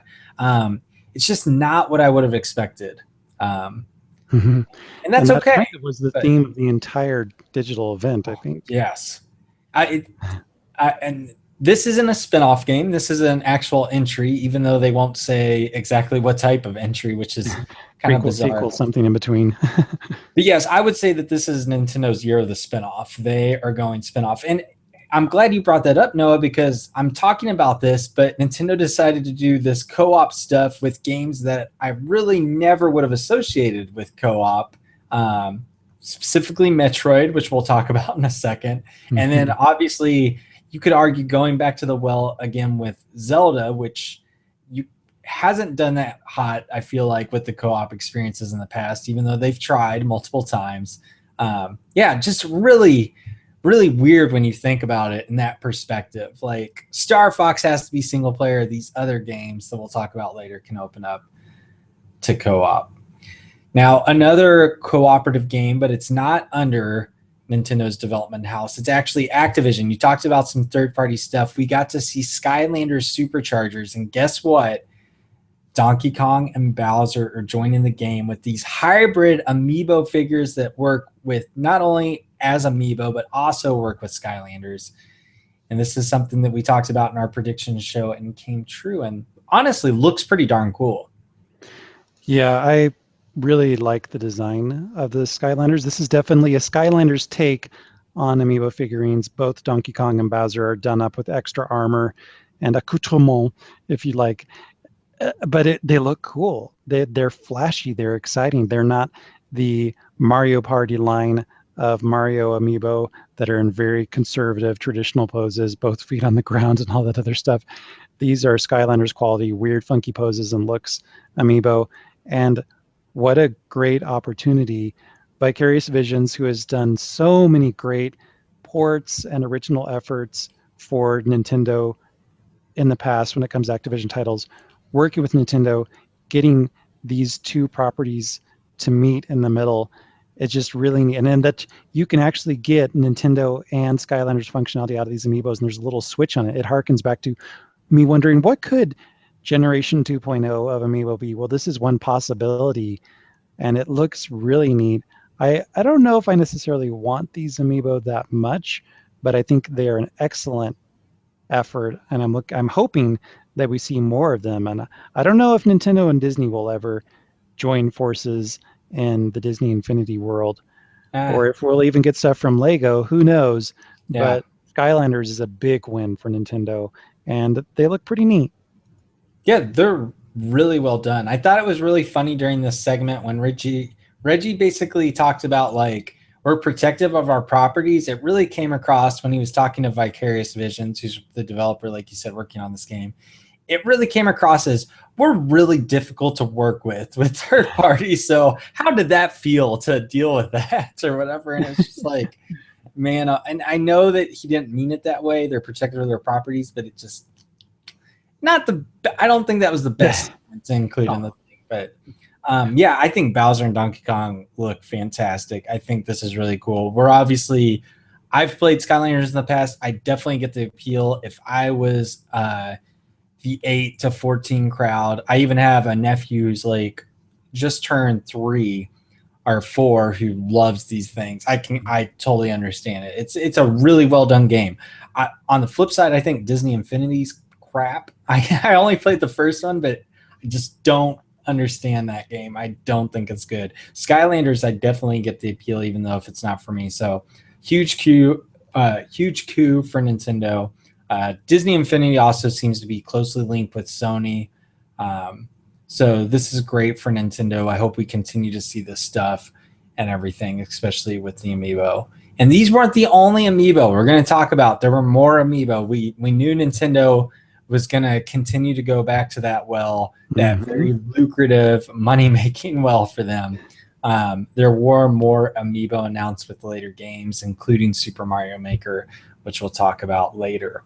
it's just not what I would have expected. Mm-hmm. And that's okay. Kind of was the theme of the entire digital event, I think. Yes. And this isn't a spin-off game. This is an actual entry, even though they won't say exactly what type of entry, which is kind of bizarre. Sequel, something in between. But yes, I would say that this is Nintendo's year of the spin-off. They are going spin-off. And I'm glad you brought that up, Noah, because I'm talking about this, but Nintendo decided to do this co-op stuff with games that I really never would have associated with co-op, specifically Metroid, which we'll talk about in a second. Mm-hmm. And then obviously you could argue going back to the well again with Zelda, which hasn't done that hot, I feel like, with the co-op experiences in the past, even though they've tried multiple times. Just really weird when you think about it in that perspective. Like Star Fox has to be single player. These other games that we'll talk about later can open up to co-op. Now, another cooperative game, but it's not under Nintendo's development house. It's actually Activision. You talked about some third-party stuff. We got to see Skylanders Superchargers, and guess what? Donkey Kong and Bowser are joining the game with these hybrid amiibo figures that work with not only as amiibo, but also work with Skylanders. And this is something that we talked about in our prediction show and came true and honestly looks pretty darn cool. Yeah, I really like the design of the Skylanders. This is definitely a Skylanders take on amiibo figurines. Both Donkey Kong and Bowser are done up with extra armor and accoutrement, if you like. But they look cool. They're flashy. They're exciting. They're not the Mario Party line of Mario amiibo that are in very conservative, traditional poses, both feet on the ground and all that other stuff. These are Skylanders quality, weird, funky poses and looks amiibo. And what a great opportunity. Vicarious Visions, who has done so many great ports and original efforts for Nintendo in the past when it comes to Activision titles, working with Nintendo, getting these two properties to meet in the middle, it's just really neat. And then that you can actually get Nintendo and Skylanders functionality out of these amiibos, and there's a little switch on it. It harkens back to me wondering, what could Generation 2.0 of amiibo be? Well, this is one possibility, and it looks really neat. I don't know if I necessarily want these amiibo that much, but I think they are an excellent effort, and I'm hoping that we see more of them. And I don't know if Nintendo and Disney will ever join forces in the Disney Infinity world, or if we'll even get stuff from Lego, who knows. Yeah. But Skylanders is a big win for Nintendo, and they look pretty neat. Yeah, they're really well done. I thought it was really funny during this segment when Reggie basically talked about like, we're protective of our properties. It really came across when he was talking to Vicarious Visions, who's the developer, like you said, working on this game. It really came across as we're really difficult to work with third parties. So how did that feel to deal with that or whatever? And it's just like, man, and I know that he didn't mean it that way. They're protective of their properties, but it just I don't think that was the best to include in the thing. But yeah, I think Bowser and Donkey Kong look fantastic. I think this is really cool. I've played Skylanders in the past. I definitely get the appeal. If I was the 8 to 14 crowd, I even have a nephew who's like just turned 3 or 4 who loves these things. I totally understand it. It's a really well done game. On the flip side, I think Disney Infinity's crap. I only played the first one, but I just don't understand that game. I don't think it's good. Skylanders, I definitely get the appeal, even though if it's not for me. So huge coup for Nintendo. Disney Infinity also seems to be closely linked with Sony. So this is great for Nintendo. I hope we continue to see this stuff and everything, especially with the Amiibo. And these weren't the only Amiibo we're going to talk about. There were more Amiibo. We knew Nintendo was going to continue to go back to that well, that very lucrative money-making well for them. There were more Amiibo announced with later games, including Super Mario Maker, which we'll talk about later.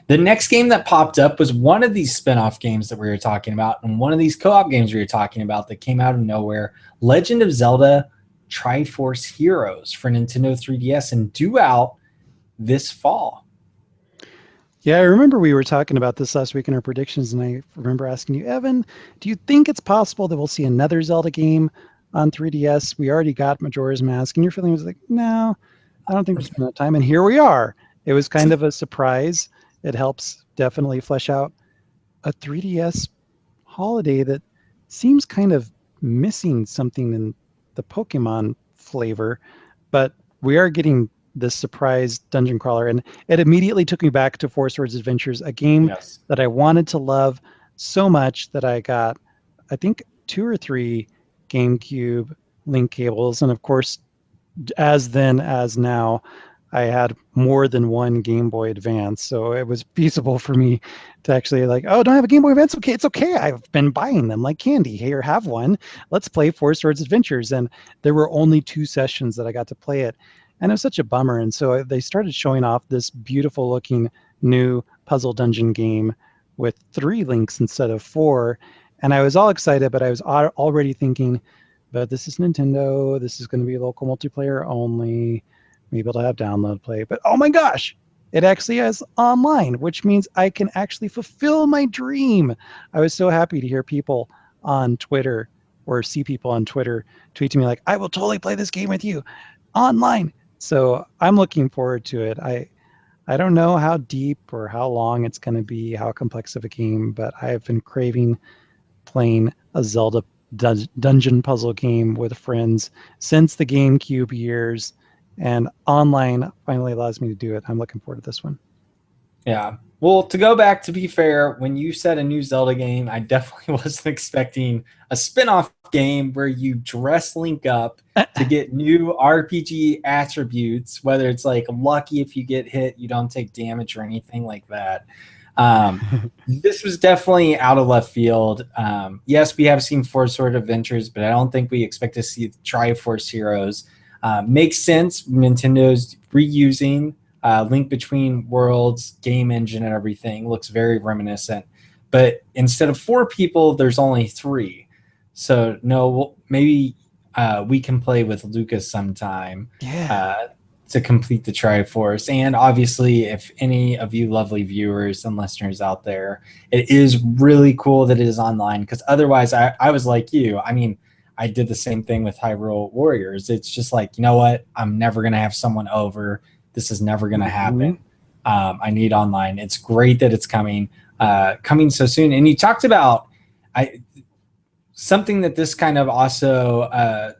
The next game that popped up was one of these spin-off games that we were talking about, and one of these co-op games we were talking about that came out of nowhere, Legend of Zelda Triforce Heroes for Nintendo 3DS, and due out this fall. Yeah, I remember we were talking about this last week in our predictions, and I remember asking you, Evan, do you think it's possible that we'll see another Zelda game on 3DS? We already got Majora's Mask, and your feeling was like, no, I don't think there's been enough time. And here we are. It was kind of a surprise. It helps definitely flesh out a 3DS holiday that seems kind of missing something in the Pokemon flavor, but we are getting this surprise dungeon crawler, and it immediately took me back to Four Swords Adventures, a game that I wanted to love so much that I got, I think, 2 or 3 GameCube link cables, and of course, as then as now, I had more than one Game Boy Advance, so it was feasible for me to actually like, oh, don't I have a Game Boy Advance? Okay, it's okay. I've been buying them like candy. Here, have one. Let's play Four Swords Adventures. And there were only 2 sessions that I got to play it, and it was such a bummer. And so they started showing off this beautiful looking new puzzle dungeon game with 3 links instead of 4, and I was all excited, but I was already thinking, but this is Nintendo. This is going to be local multiplayer only. Maybe it'll have download play, but oh my gosh, it actually has online, which means I can actually fulfill my dream. I was so happy to hear people on Twitter or see people on Twitter tweet to me like, I will totally play this game with you online. So I'm looking forward to it. I don't know how deep or how long it's going to be, how complex of a game, but I've been craving playing a Zelda dungeon puzzle game with friends since the GameCube years. And online finally allows me to do it. I'm looking forward to this one. Yeah. Well, to go back, to be fair, when you said a new Zelda game, I definitely wasn't expecting a spin-off game where you dress Link up to get new RPG attributes, whether it's like lucky if you get hit, you don't take damage or anything like that. This was definitely out of left field. Yes, we have seen Four Sword Adventures, but I don't think we expect to see Triforce Heroes. Makes sense. Nintendo's reusing Link Between Worlds game engine and everything. Looks very reminiscent. But instead of 4 people, there's only 3. So no, maybe we can play with Lucas sometime to complete the Triforce. And obviously, if any of you lovely viewers and listeners out there, it is really cool that it is online, because otherwise I was like you. I mean, I did the same thing with Hyrule Warriors. It's just like, you know what? I'm never going to have someone over. This is never going to happen. I need online. It's great that it's coming so soon. And you talked about something that this kind of also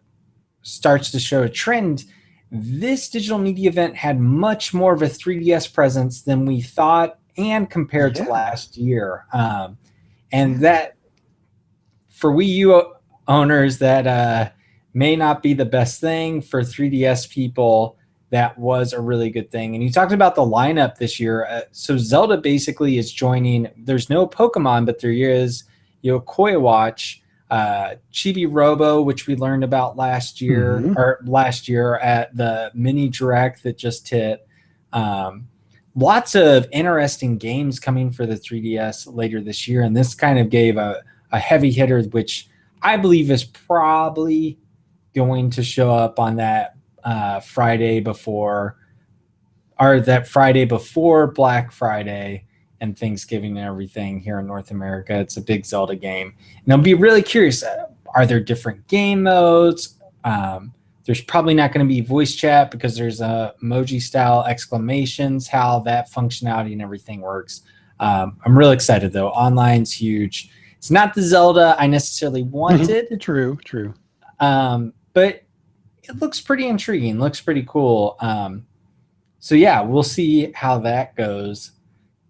starts to show a trend. This digital media event had much more of a 3DS presence than we thought, and compared to last year. And that for Wii U owners, that may not be the best thing. For 3DS people, that was a really good thing. And you talked about the lineup this year. So Zelda basically is joining. There's no Pokemon, but there is Yokoi Watch, Chibi Robo, which we learned about last year at the mini direct that just hit. Lots of interesting games coming for the 3DS later this year, and this kind of gave a a heavy hitter, which I believe is probably going to show up on that Friday before, or that Friday before Black Friday and Thanksgiving and everything here in North America. It's a big Zelda game. And I'll be really curious, are there different game modes? There's probably not going to be voice chat because there's emoji style exclamations, how that functionality and everything works. I'm really excited though. Online's huge. It's not the Zelda I necessarily wanted. True. But it looks pretty intriguing, looks pretty cool. So yeah, we'll see how that goes.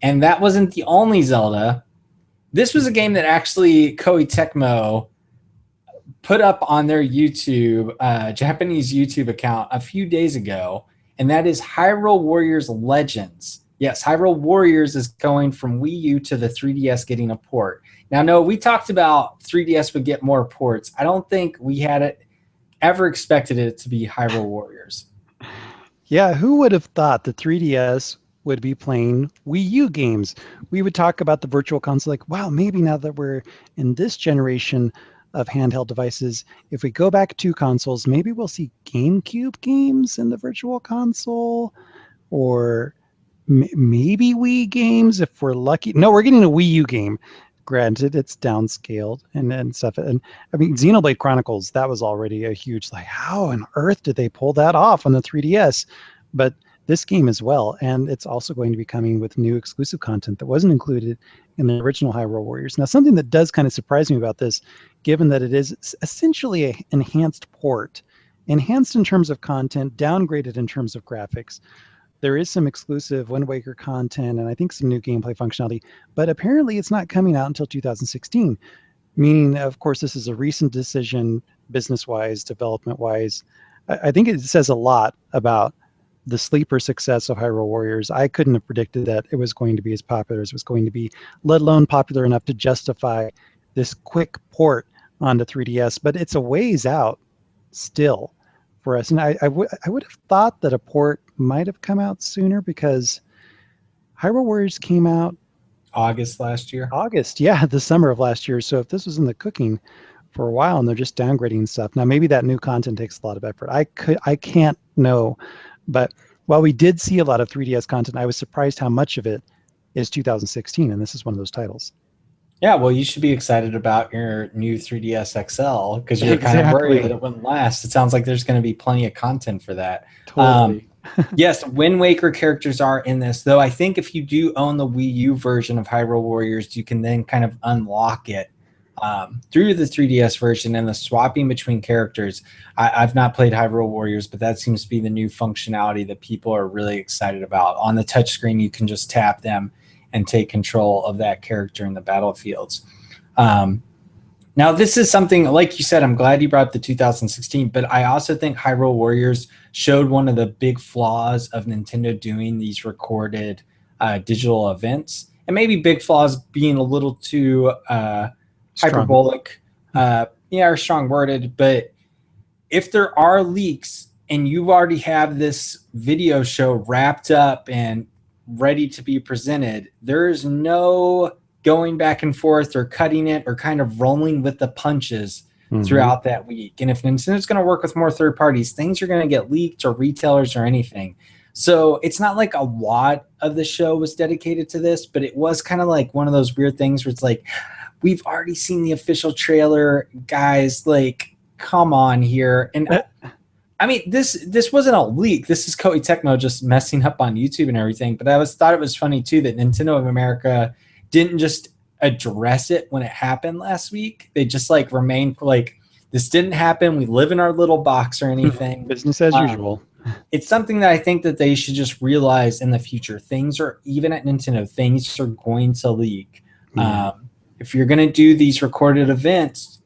And that wasn't the only Zelda. This was a game that actually Koei Tecmo put up on their YouTube, Japanese YouTube account a few days ago, and that is Hyrule Warriors Legends. Yes, Hyrule Warriors is going from Wii U to the 3DS getting a port. Now, no, we talked about 3DS would get more ports. I don't think we had it ever expected it to be Hyrule Warriors. Yeah, who would have thought the 3DS would be playing Wii U games? We would talk about the virtual console like, wow, maybe now that we're in this generation of handheld devices, if we go back 2 consoles, maybe we'll see GameCube games in the virtual console, or maybe Wii games if we're lucky. No, we're getting a Wii U game. Granted, it's downscaled and stuff. And I mean, Xenoblade Chronicles, that was already a huge, like, how on earth did they pull that off on the 3DS? But this game as well. And it's also going to be coming with new exclusive content that wasn't included in the original Hyrule Warriors. Now, something that does kind of surprise me about this, given that it is essentially an enhanced port, enhanced in terms of content, downgraded in terms of graphics. There is some exclusive Wind Waker content and I think some new gameplay functionality, but apparently it's not coming out until 2016, meaning, of course, this is a recent decision business-wise, development-wise. I think it says a lot about the sleeper success of Hyrule Warriors. I couldn't have predicted that it was going to be as popular as it was going to be, let alone popular enough to justify this quick port onto 3DS, but it's a ways out still for us. And I would have thought that a port might have come out sooner because Hyrule Warriors came out August last year. August, yeah, the summer of last year. So if this was in the cooking for a while and they're just downgrading stuff, now maybe that new content takes a lot of effort. I can't know. But while we did see a lot of 3DS content, I was surprised how much of it is 2016, and this is one of those titles. Yeah, well, you should be excited about your new 3DS XL because you're kind of worried that it wouldn't last. It sounds like there's going to be plenty of content for that. Totally. Yes, Wind Waker characters are in this, though I think if you do own the Wii U version of Hyrule Warriors, you can then kind of unlock it through the 3DS version, and the swapping between characters. I've not played Hyrule Warriors, but that seems to be the new functionality that people are really excited about. On the touchscreen, you can just tap them and take control of that character in the battlefields. Now, this is something, like you said, I'm glad you brought up the 2016, but I also think Hyrule Warriors showed one of the big flaws of Nintendo doing these recorded digital events, and maybe big flaws being a little too hyperbolic, or strong-worded. But if there are leaks and you already have this video show wrapped up and ready to be presented, there's no going back and forth or cutting it or kind of rolling with the punches throughout that week. And if Nintendo's going to work with more third parties, things are going to get leaked, or retailers or anything. So it's not like a lot of the show was dedicated to this, but it was kind of like one of those weird things where it's like, we've already seen the official trailer, guys, like, come on here. And I mean, this wasn't a leak. This is Koei Tecmo just messing up on YouTube and everything. But I thought it was funny too that Nintendo of America didn't just address it when it happened last week. They just like remained like, this didn't happen. We live in our little box or anything. Business as usual. It's something that I think that they should just realize in the future. Things are, even at Nintendo, things are going to leak. If you're going to do these recorded events,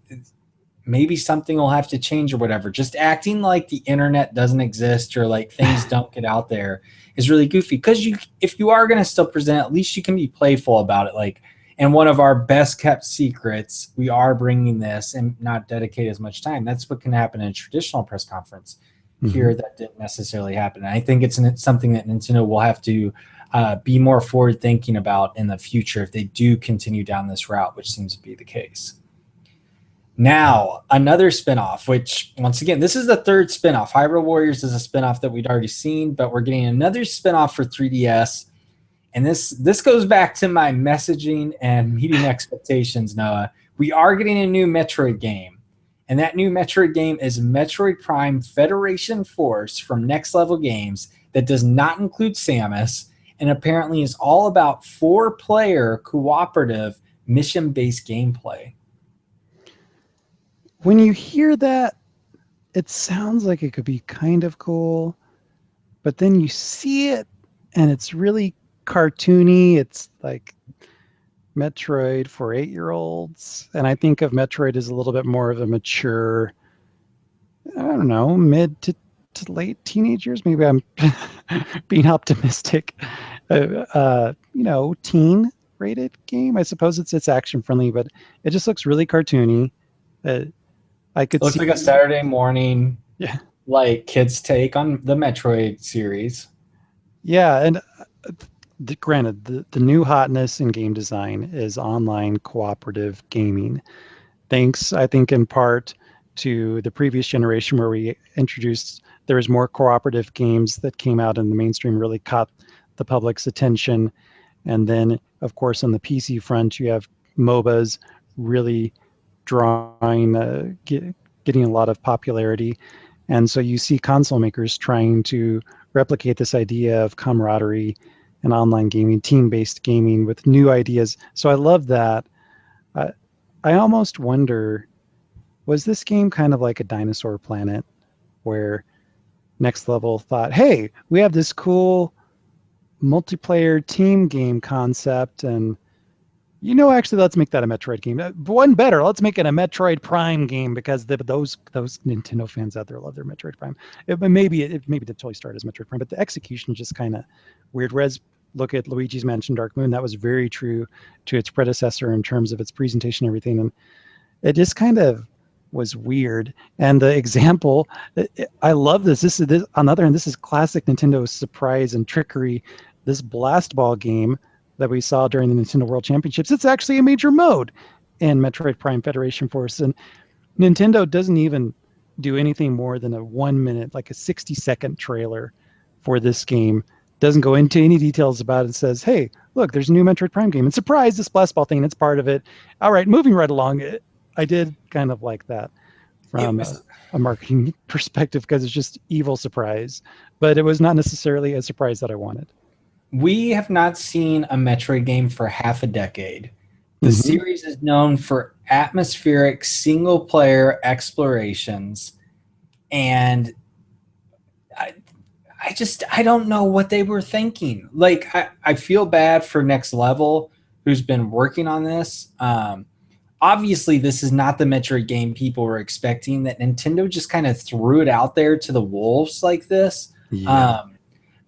maybe something will have to change or whatever. Just acting like the internet doesn't exist or like things don't get out there is really goofy. Because if you are going to still present, at least you can be playful about it. Like, and one of our best kept secrets, we are bringing this and not dedicate as much time. That's what can happen in a traditional press conference. Here, that didn't necessarily happen. And I think it's something that Nintendo will have to be more forward thinking about in the future if they do continue down this route, which seems to be the case. Now, another spinoff, which once again, this is the third spinoff. Hyrule Warriors is a spinoff that we'd already seen, but we're getting another spinoff for 3DS. And this goes back to my messaging and meeting expectations, Noah. We are getting a new Metroid game. And that new Metroid game is Metroid Prime Federation Force from Next Level Games that does not include Samus and apparently is all about 4-player cooperative mission-based gameplay. When you hear that, it sounds like it could be kind of cool, but then you see it and it's really cartoony. It's like Metroid for 8-year-olds. And I think of Metroid as a little bit more of a mature, I don't know, mid to late teenagers. Maybe I'm being optimistic. Teen rated game. I suppose it's action friendly, but it just looks really cartoony. I could Looks see like a Saturday morning, yeah, like kids' take on the Metroid series. yeah, and granted, the new hotness in game design is online cooperative gaming. Thanks, I think, in part to the previous generation where we introduced there was more cooperative games that came out in the mainstream, really caught the public's attention. And then, of course, on the PC front, you have MOBAs really drawing, getting a lot of popularity. And so you see console makers trying to replicate this idea of camaraderie and online gaming, team-based gaming with new ideas. So I love that. I almost wonder, was this game kind of like a Dinosaur Planet where Next Level thought, hey, we have this cool multiplayer team game concept, and actually, let's make that a Metroid game. One better, let's make it a Metroid Prime game because those Nintendo fans out there love their Metroid Prime. Maybe it did totally start as Metroid Prime, but the execution is just kind of weird. Whereas, look at Luigi's Mansion Dark Moon, that was very true to its predecessor in terms of its presentation and everything, and it just kind of was weird. And the example, I love this. This on the other hand, this is classic Nintendo surprise and trickery. This Blast Ball game that we saw during the Nintendo World Championships, it's actually a major mode in Metroid Prime Federation Force. And Nintendo doesn't even do anything more than a 1 minute, like a 60-second trailer for this game. Doesn't go into any details about it. It says, hey, look, there's a new Metroid Prime game. And surprise, this Blast Ball thing, it's part of it. All right, moving right along. I did kind of like that from a marketing perspective because it's just evil surprise. But it was not necessarily a surprise that I wanted. We have not seen a Metroid game for half a decade. The series is known for atmospheric single-player explorations, and I don't know what they were thinking. Like, I feel bad for Next Level, who's been working on this. Obviously, this is not the Metroid game people were expecting, that Nintendo just kind of threw it out there to the wolves like this. Yeah.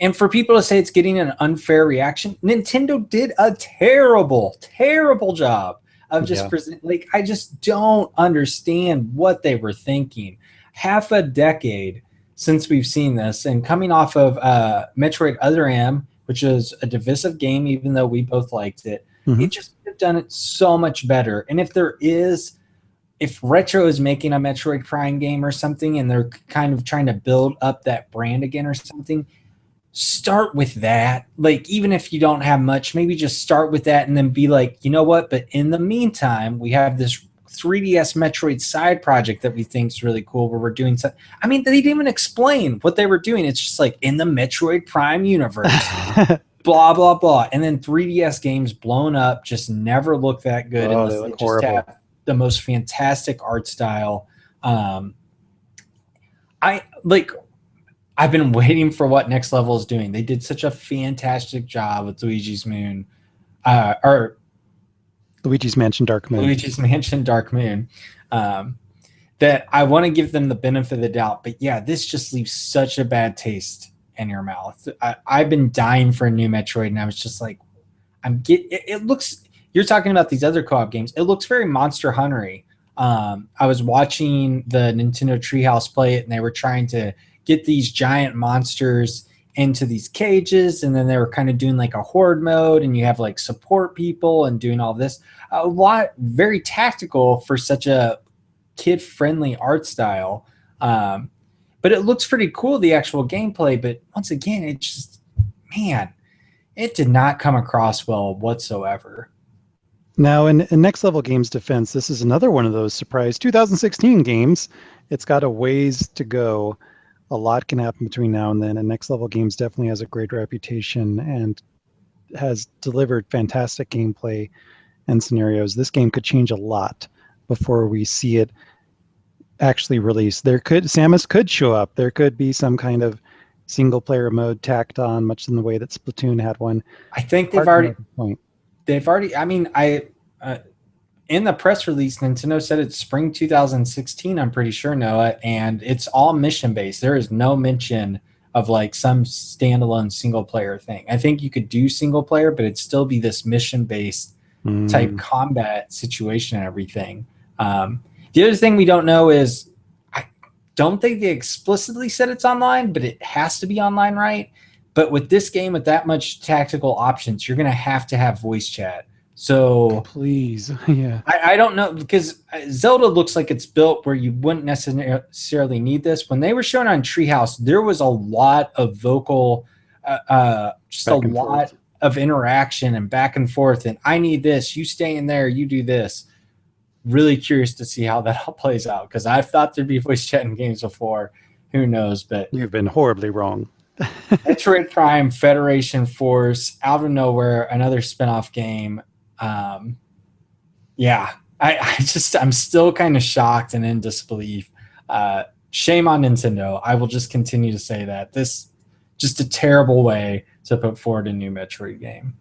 And for people to say it's getting an unfair reaction, Nintendo did a terrible, terrible job of just presenting. Like, I just don't understand what they were thinking. Half a decade since we've seen this, and coming off of Metroid Other M, which is a divisive game, even though we both liked it, it just could have done it so much better. And if Retro is making a Metroid Prime game or something, and they're kind of trying to build up that brand again or something, start with that. Like, even if you don't have much, maybe just start with that and then be like, you know what? But in the meantime, we have this 3DS Metroid side project that we think is really cool where we're doing so. I mean, they didn't even explain what they were doing. It's just like in the Metroid Prime universe, blah, blah, blah. And then 3DS games blown up just never look that good unless they just have the most fantastic art style. I've been waiting for what Next Level is doing. They did such a fantastic job with Luigi's Moon, or Luigi's Mansion Dark Moon. Luigi's Mansion Dark Moon, that I want to give them the benefit of the doubt. But yeah, this just leaves such a bad taste in your mouth. I've been dying for a new Metroid, and I was just like, it looks. You're talking about these other co-op games. It looks very Monster Hunter-y. I was watching the Nintendo Treehouse play it, and they were trying to get these giant monsters into these cages, and then they were kind of doing like a horde mode, and you have like support people and doing all this. A lot, very tactical for such a kid-friendly art style. But it looks pretty cool, the actual gameplay. But once again, it just, man, it did not come across well whatsoever. Now, in Next Level Games defense, this is another one of those surprise 2016 games. It's got a ways to go. A lot can happen between now and then, and Next Level Games definitely has a great reputation and has delivered fantastic gameplay and scenarios. This game could change a lot before we see it actually released. Samus could show up. There could be some kind of single player mode tacked on, much in the way that Splatoon had one. I think they've already. I mean, in the press release, Nintendo said it's spring 2016. I'm pretty sure, Noah, and it's all mission based. There is no mention of like some standalone single player thing. I think you could do single player, but it'd still be this mission based type combat situation and everything. The other thing we don't know is, I don't think they explicitly said it's online, but it has to be online, right? But with this game, with that much tactical options, you're going to have voice chat. So please, yeah. I don't know, because Zelda looks like it's built where you wouldn't necessarily need this. When they were shown on Treehouse, there was a lot of vocal, just a lot of interaction and back and forth. And I need this. You stay in there. You do this. Really curious to see how that all plays out, because I've thought there'd be voice chat in games before. Who knows? But you've been horribly wrong. Metroid Prime, Federation Force, out of nowhere, another spinoff game. Yeah, I'm still kind of shocked and in disbelief. Shame on Nintendo. I will just continue to say that. This just a terrible way to put forward a new Metroid game.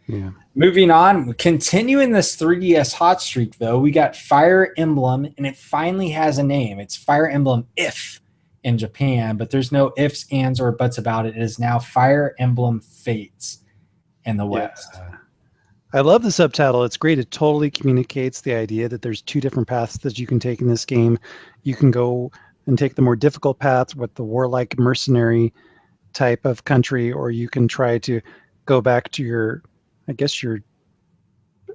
Yeah. Moving on, continuing this 3DS hot streak, though, we got Fire Emblem, and it finally has a name. It's Fire Emblem If in Japan, but there's no ifs, ands, or buts about it. It is now Fire Emblem Fates in the West. Yeah. I love the subtitle. It's great. It totally communicates the idea that there's two different paths that you can take in this game. You can go and take the more difficult path with the warlike mercenary type of country, or you can try to go back to your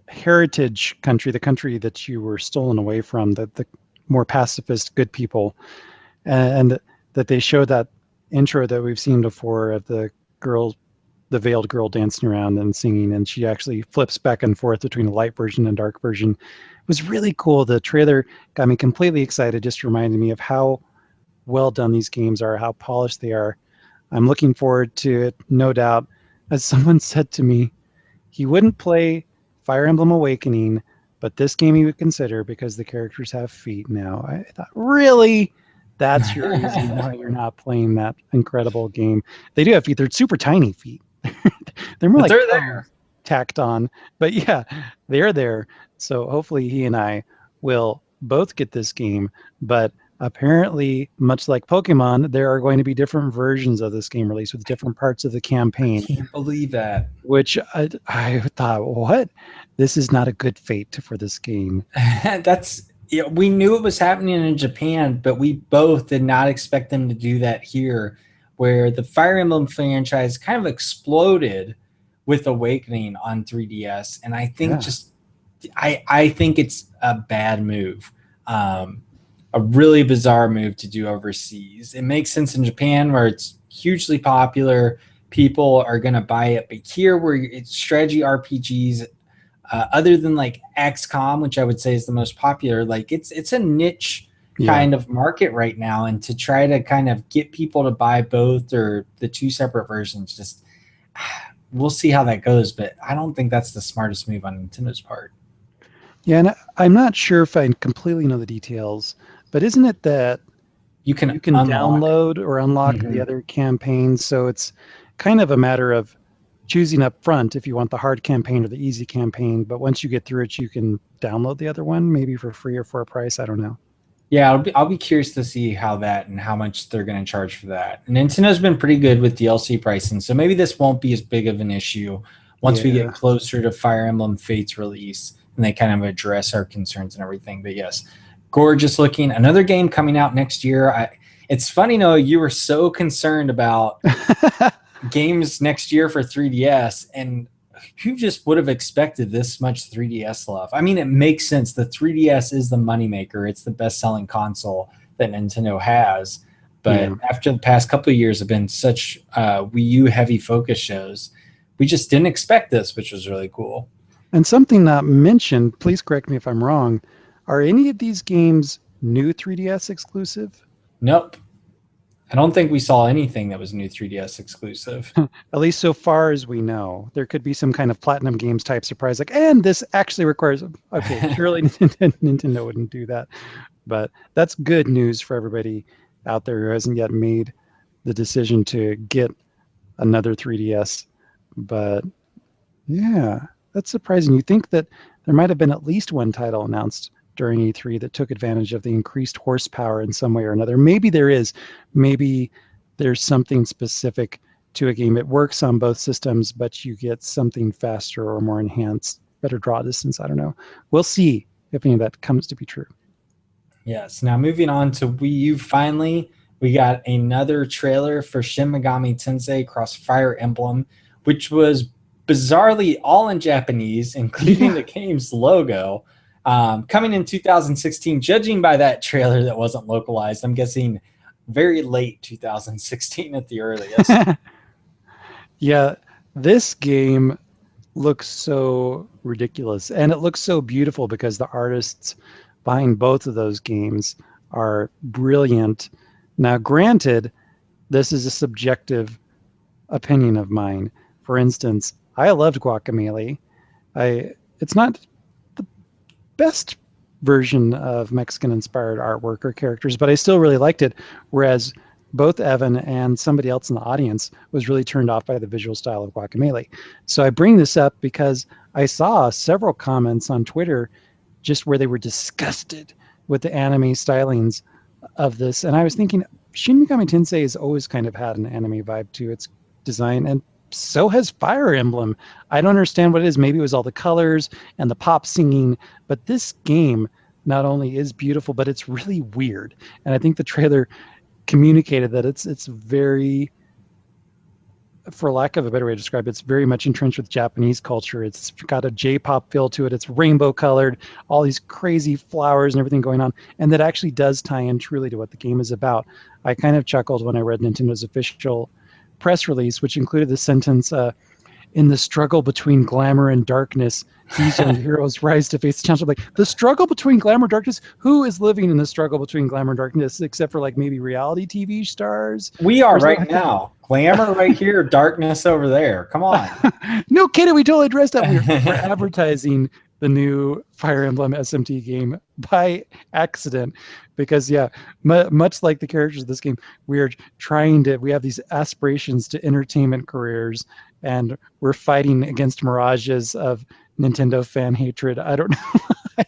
heritage country, the country that you were stolen away from, the more pacifist, good people. And that they showed that intro that we've seen before of the veiled girl dancing around and singing, and she actually flips back and forth between the light version and dark version. It was really cool. The trailer got me completely excited, just reminded me of how well done these games are, how polished they are. I'm looking forward to it, no doubt. As someone said to me, he wouldn't play Fire Emblem Awakening, but this game he would consider because the characters have feet now. I thought, really? That's your reason why you're not playing that incredible game. They do have feet. They're super tiny feet. They're more they're there, tacked on. But yeah, they're there. So hopefully he and I will both get this game. But apparently, much like Pokemon, there are going to be different versions of this game released with different parts of the campaign. I can't believe that. Which I thought, what? This is not a good fate for this game. We knew it was happening in Japan, but we both did not expect them to do that here, where the Fire Emblem franchise kind of exploded with Awakening on 3DS. And I think I think it's a bad move. A really bizarre move to do overseas. It makes sense in Japan where it's hugely popular. People are going to buy it. But here where it's strategy RPGs, other than like XCOM, which I would say is the most popular, like it's a niche kind of market right now. And to try to kind of get people to buy both or the two separate versions, just we'll see how that goes. But I don't think that's the smartest move on Nintendo's part. Yeah, and I'm not sure if I completely know the details, but isn't it that you can download or unlock the other campaigns? So it's kind of a matter of choosing up front if you want the hard campaign or the easy campaign. But once you get through it, you can download the other one, maybe for free or for a price. I don't know. Yeah, I'll be curious to see how that and how much they're going to charge for that. And Nintendo's been pretty good with DLC pricing, so maybe this won't be as big of an issue once we get closer to Fire Emblem Fates release and they kind of address our concerns and everything. But yes, gorgeous looking. Another game coming out next year. It's funny, Noah, you were so concerned about games next year for 3DS, and who just would have expected this much 3DS love? I mean, it makes sense. The 3DS is the moneymaker. It's the best-selling console that Nintendo has. But after the past couple of years have been such Wii U heavy focus shows, we just didn't expect this, which was really cool. And something not mentioned, please correct me if I'm wrong, are any of these games new 3DS exclusive? Nope. I don't think we saw anything that was new 3DS exclusive. At least so far as we know. There could be some kind of Platinum Games type surprise, like, and this actually requires, okay, surely Nintendo wouldn't do that. But that's good news for everybody out there who hasn't yet made the decision to get another 3DS. But yeah, that's surprising. You think that there might have been at least one title announced during E3 that took advantage of the increased horsepower in some way or another. Maybe there is. Maybe there's something specific to a game. It works on both systems, but you get something faster or more enhanced, better draw distance. I don't know. We'll see if any of that comes to be true. Yes. Now moving on to Wii U, finally, we got another trailer for Shin Megami Tensei Cross Fire Emblem, which was bizarrely all in Japanese, including the game's logo. Coming in 2016, judging by that trailer that wasn't localized, I'm guessing very late 2016 at the earliest. Yeah, this game looks so ridiculous, and it looks so beautiful because the artists behind both of those games are brilliant. Now, granted, this is a subjective opinion of mine. For instance, I loved Guacamelee. It's not the best version of Mexican-inspired artwork or characters, but I still really liked it, whereas both Evan and somebody else in the audience was really turned off by the visual style of Guacamelee. So I bring this up because I saw several comments on Twitter just where they were disgusted with the anime stylings of this. And I was thinking, Shin Megami Tensei has always kind of had an anime vibe to its design, and so has Fire Emblem. I don't understand what it is. Maybe it was all the colors and the pop singing, but this game not only is beautiful, but it's really weird. And I think the trailer communicated that it's very, for lack of a better way to describe it, it's very much entrenched with Japanese culture. It's got a J-pop feel to it. It's rainbow colored, all these crazy flowers and everything going on. And that actually does tie in truly to what the game is about. I kind of chuckled when I read Nintendo's official press release, which included the sentence, in the struggle between glamour and darkness, these young heroes rise to face the challenge. Like, the struggle between glamour and darkness? Who is living in the struggle between glamour and darkness, except for like maybe reality TV stars? We are right now. Glamour right here, darkness over there. Come on. No kidding, we totally dressed up. We're advertising the new Fire Emblem SMT game by accident, because much like the characters of this game, we have these aspirations to entertainment careers, and we're fighting against mirages of Nintendo fan hatred. I don't know.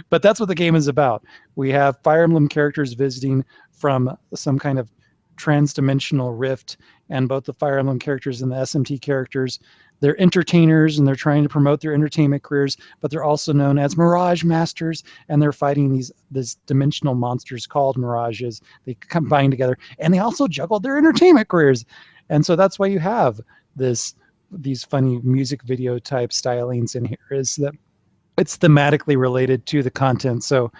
But that's what the game is about. We have Fire Emblem characters visiting from some kind of trans-dimensional rift, and both the Fire Emblem characters and the SMT characters, they're entertainers and they're trying to promote their entertainment careers, but they're also known as Mirage Masters, and these dimensional monsters called Mirages. They combine together, and they also juggle their entertainment careers. And so that's why you have these funny music video type stylings in here, is that it's thematically related to the content. So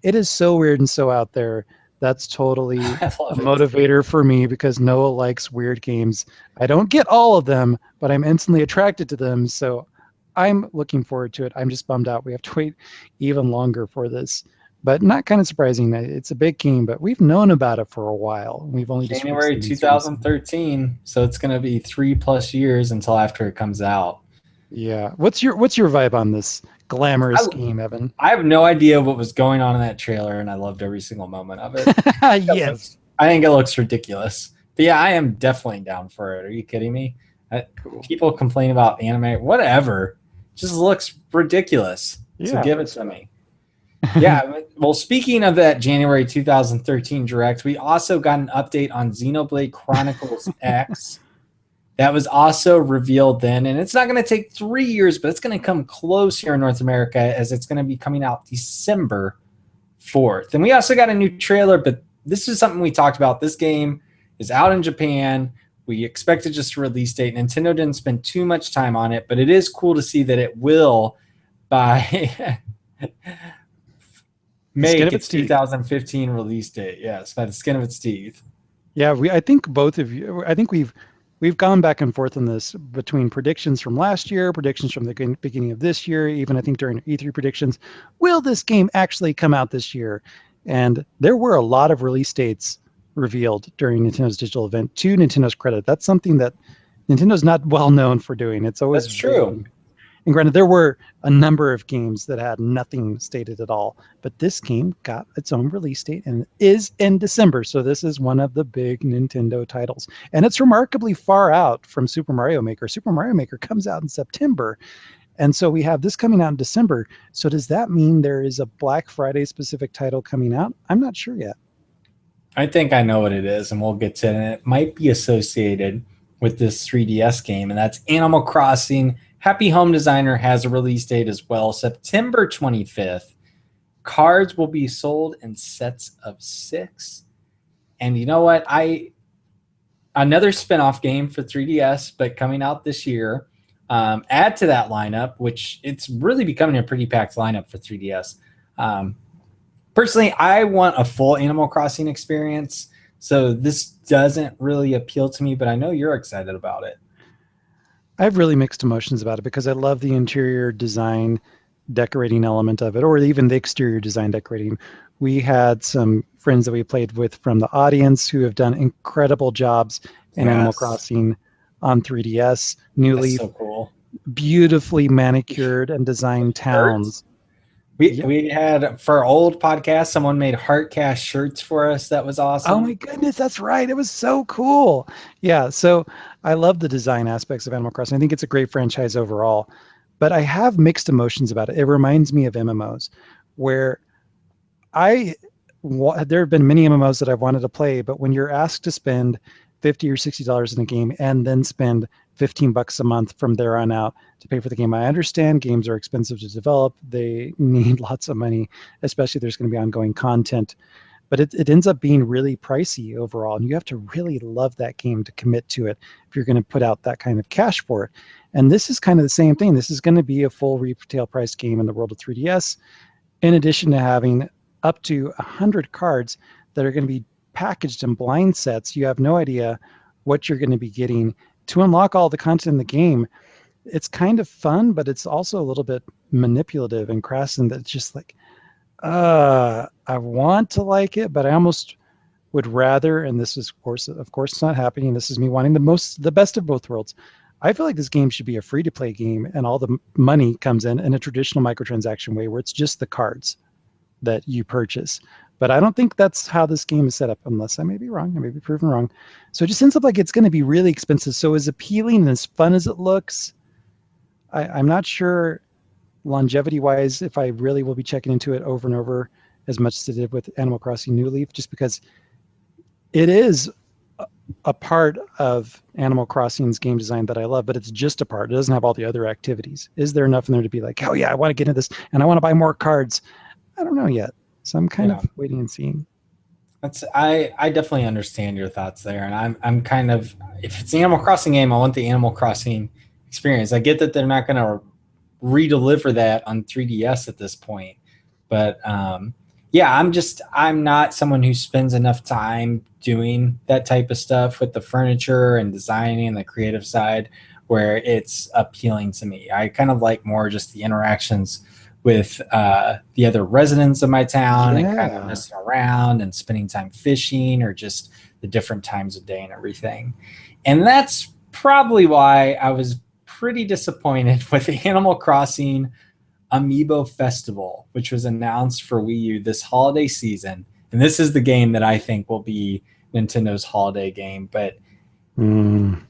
it is so weird and so out there. That's totally a motivator for me, because Noah likes weird games. I don't get all of them, but I'm instantly attracted to them. So I'm looking forward to it. I'm just bummed out we have to wait even longer for this. But not kind of surprising. It's a big game, but we've known about it for a while. We've only just January 2013, so it's going to be 3+ years until after it comes out. Yeah. What's your vibe on this glamorous game, Evan? I have no idea what was going on in that trailer, and I loved every single moment of it. Yes. I think it looks ridiculous. But yeah, I am definitely down for it. Are you kidding me? Cool. People complain about anime, whatever. It just looks ridiculous. Yeah. So give it to me. Yeah, well, speaking of that January 2013 Direct, we also got an update on Xenoblade Chronicles X. That was also revealed then, and it's not going to take 3 years, but it's going to come close here in North America, as it's going to be coming out December 4th. And we also got a new trailer, but this is something we talked about. This game is out in Japan. We expected just a release date. Nintendo didn't spend too much time on it, but it is cool to see that it will by make its 2015 release date. Yes, by the skin of its teeth. Yeah, I think both of you. I think we've gone back and forth on this between predictions from last year, predictions from the beginning of this year, even I think during E3 predictions. Will this game actually come out this year? And there were a lot of release dates revealed during Nintendo's digital event. To Nintendo's credit, that's something that Nintendo's not well known for doing. It's always That's true. And granted, there were a number of games that had nothing stated at all, but this game got its own release date and is in December. So this is one of the big Nintendo titles. And it's remarkably far out from Super Mario Maker. Super Mario Maker comes out in September. And so we have this coming out in December. So does that mean there is a Black Friday specific title coming out? I'm not sure yet. I think I know what it is, and we'll get to it. It might be associated with this 3DS game, and that's Animal Crossing. Happy Home Designer has a release date as well, September 25th. Cards will be sold in sets of 6. And you know what? Another spin-off game for 3DS, but coming out this year. Add to that lineup, which it's really becoming a pretty packed lineup for 3DS. Personally, I want a full Animal Crossing experience, so this doesn't really appeal to me, but I know you're excited about it. I have really mixed emotions about it because I love the interior design decorating element of it, or even the exterior design decorating. We had some friends that we played with from the audience who have done incredible jobs in Animal Crossing on 3DS. New Leaf, so cool. Beautifully manicured and designed towns. We had, for our old podcast, someone made Heartcast shirts for us. That was awesome. Oh my goodness, that's right. It was so cool. Yeah, so I love the design aspects of Animal Crossing. I think it's a great franchise overall, but I have mixed emotions about it. It reminds me of MMOs, where there have been many MMOs that I've wanted to play, but when you're asked to spend $50 or $60 in a game and then spend $15 a month from there on out to pay for the game. I understand games are expensive to develop. They need lots of money, especially if there's going to be ongoing content. But it ends up being really pricey overall. And you have to really love that game to commit to it if you're going to put out that kind of cash for it. And this is kind of the same thing. This is going to be a full retail price game in the world of 3DS, in addition to having up to 100 cards that are going to be packaged in blind sets. You have no idea what you're going to be getting to unlock all the content in the game. It's kind of fun, but it's also a little bit manipulative and crass, and that's just like, I want to like it, but I almost would rather, and this is of course it's not happening. This is me wanting the best of both worlds. I feel like this game should be a free-to-play game, and all the money comes in a traditional microtransaction way where it's just the cards that you purchase. But I don't think that's how this game is set up, unless I may be wrong. I may be proven wrong. So it just ends up like it's going to be really expensive. So as appealing and as fun as it looks, I'm not sure longevity-wise if I really will be checking into it over and over as much as I did with Animal Crossing New Leaf, just because it is a part of Animal Crossing's game design that I love, but it's just a part. It doesn't have all the other activities. Is there enough in there to be like, oh yeah, I want to get into this and I want to buy more cards? I don't know yet. So I'm kind of waiting and seeing. I definitely understand your thoughts there, and I'm kind of, if it's an Animal Crossing game, I want the Animal Crossing experience. I get that they're not going to re-deliver that on 3DS at this point, but yeah, I'm not someone who spends enough time doing that type of stuff with the furniture and designing and the creative side where it's appealing to me. I kind of like more just the interactions with the other residents of my town and kind of messing around and spending time fishing or just the different times of day and everything. And that's probably why I was pretty disappointed with the Animal Crossing Amiibo Festival, which was announced for Wii U this holiday season. And this is the game that I think will be Nintendo's holiday game. But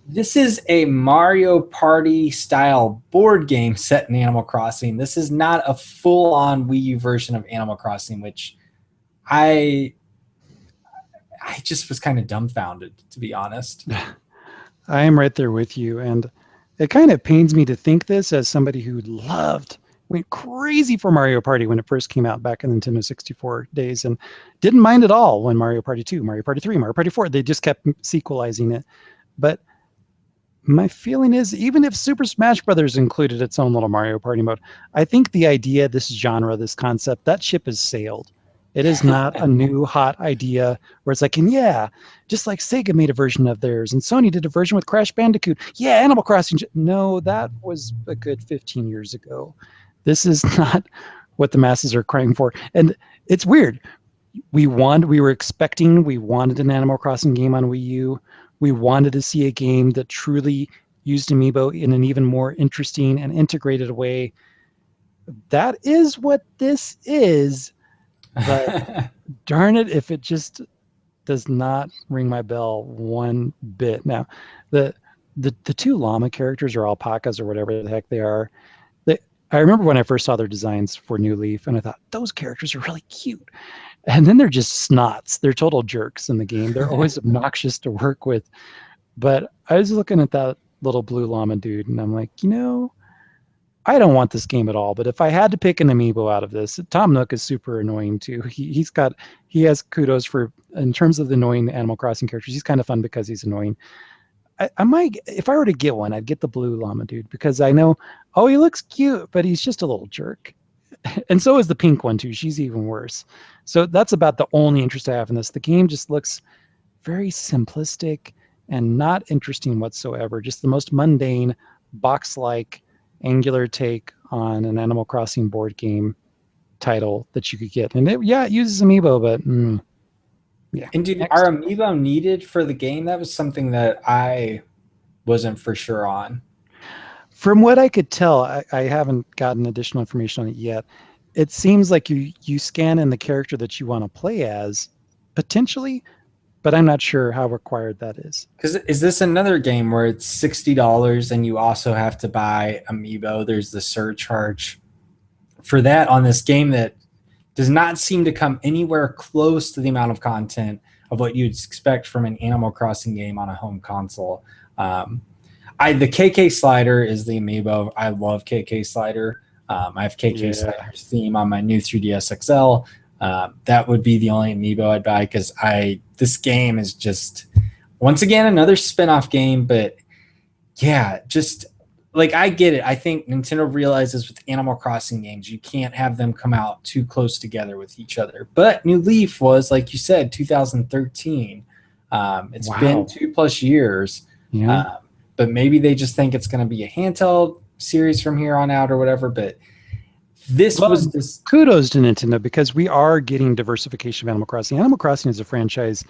this is a Mario Party style board game set in Animal Crossing. This is not a full-on Wii U version of Animal Crossing, which I just was kind of dumbfounded, to be honest. I am right there with you. And it kind of pains me to think this as somebody who went crazy for Mario Party when it first came out back in the Nintendo 64 days and didn't mind at all when Mario Party 2, Mario Party 3, Mario Party 4, they just kept sequelizing it. But my feeling is, even if Super Smash Brothers included its own little Mario Party mode, I think the idea, this genre, this concept, that ship has sailed. It is not a new hot idea where it's like, and yeah, just like Sega made a version of theirs and Sony did a version with Crash Bandicoot. Yeah, Animal Crossing. No, that was a good 15 years ago. This is not what the masses are crying for. And it's weird. We were expecting, we wanted an Animal Crossing game on Wii U. We wanted to see a game that truly used Amiibo in an even more interesting and integrated way. That is what this is. But darn it, if it just does not ring my bell one bit. Now, the two llama characters or alpacas or whatever the heck they are. I remember when I first saw their designs for New Leaf, and I thought those characters are really cute. And then they're just snots. They're total jerks in the game. They're always obnoxious to work with. But I was looking at that little blue llama dude, and I'm like, I don't want this game at all. But if I had to pick an amiibo out of this, Tom Nook is super annoying too. He has kudos for, in terms of the annoying Animal Crossing characters. He's kind of fun because he's annoying. I might, if I were to get one, I'd get the blue llama dude because I know, oh, he looks cute, but he's just a little jerk. And so is the pink one too. She's even worse. So that's about the only interest I have in this. The game just looks very simplistic and not interesting whatsoever. Just the most mundane, box-like, angular take on an Animal Crossing board game title that you could get. And it uses Amiibo, but yeah. And dude, are Amiibo needed for the game? That was something that I wasn't for sure on. From what I could tell, I haven't gotten additional information on it yet. It seems like you scan in the character that you want to play as, potentially, but I'm not sure how required that is. Because is this another game where it's $60 and you also have to buy Amiibo? There's the surcharge for that on this game that does not seem to come anywhere close to the amount of content of what you'd expect from an Animal Crossing game on a home console. The KK Slider is the Amiibo. I love KK Slider. I have KK Slider's theme on my new 3DS XL. That would be the only Amiibo I'd buy because this game is just, once again, another spin-off game. But yeah, just like, I get it. I think Nintendo realizes with Animal Crossing games, you can't have them come out too close together with each other. But New Leaf was, like you said, 2013. It's been 2+ years. Yeah. But maybe they just think it's going to be a handheld series from here on out or whatever. But kudos to Nintendo because we are getting diversification of Animal Crossing. Animal Crossing is a franchise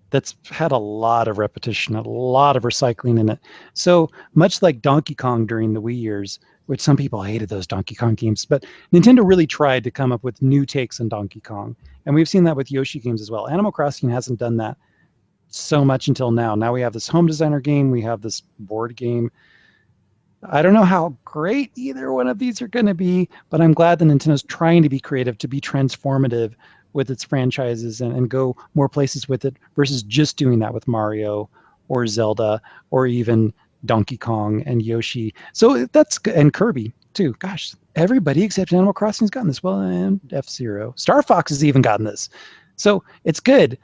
that's had a lot of repetition, a lot of recycling in it. So much like Donkey Kong during the Wii years, which some people hated those Donkey Kong games, but Nintendo really tried to come up with new takes on Donkey Kong. And we've seen that with Yoshi games as well. Animal Crossing hasn't done that so much until now. Now we have this home designer game, we have this board game. I don't know how great either one of these are going to be, but I'm glad that Nintendo's trying to be creative, to be transformative with its franchises and go more places with it versus just doing that with Mario or Zelda or even Donkey Kong and Yoshi. So and Kirby too. Gosh, everybody except Animal Crossing's gotten this. Well, and F-Zero. Star Fox has even gotten this. So it's good.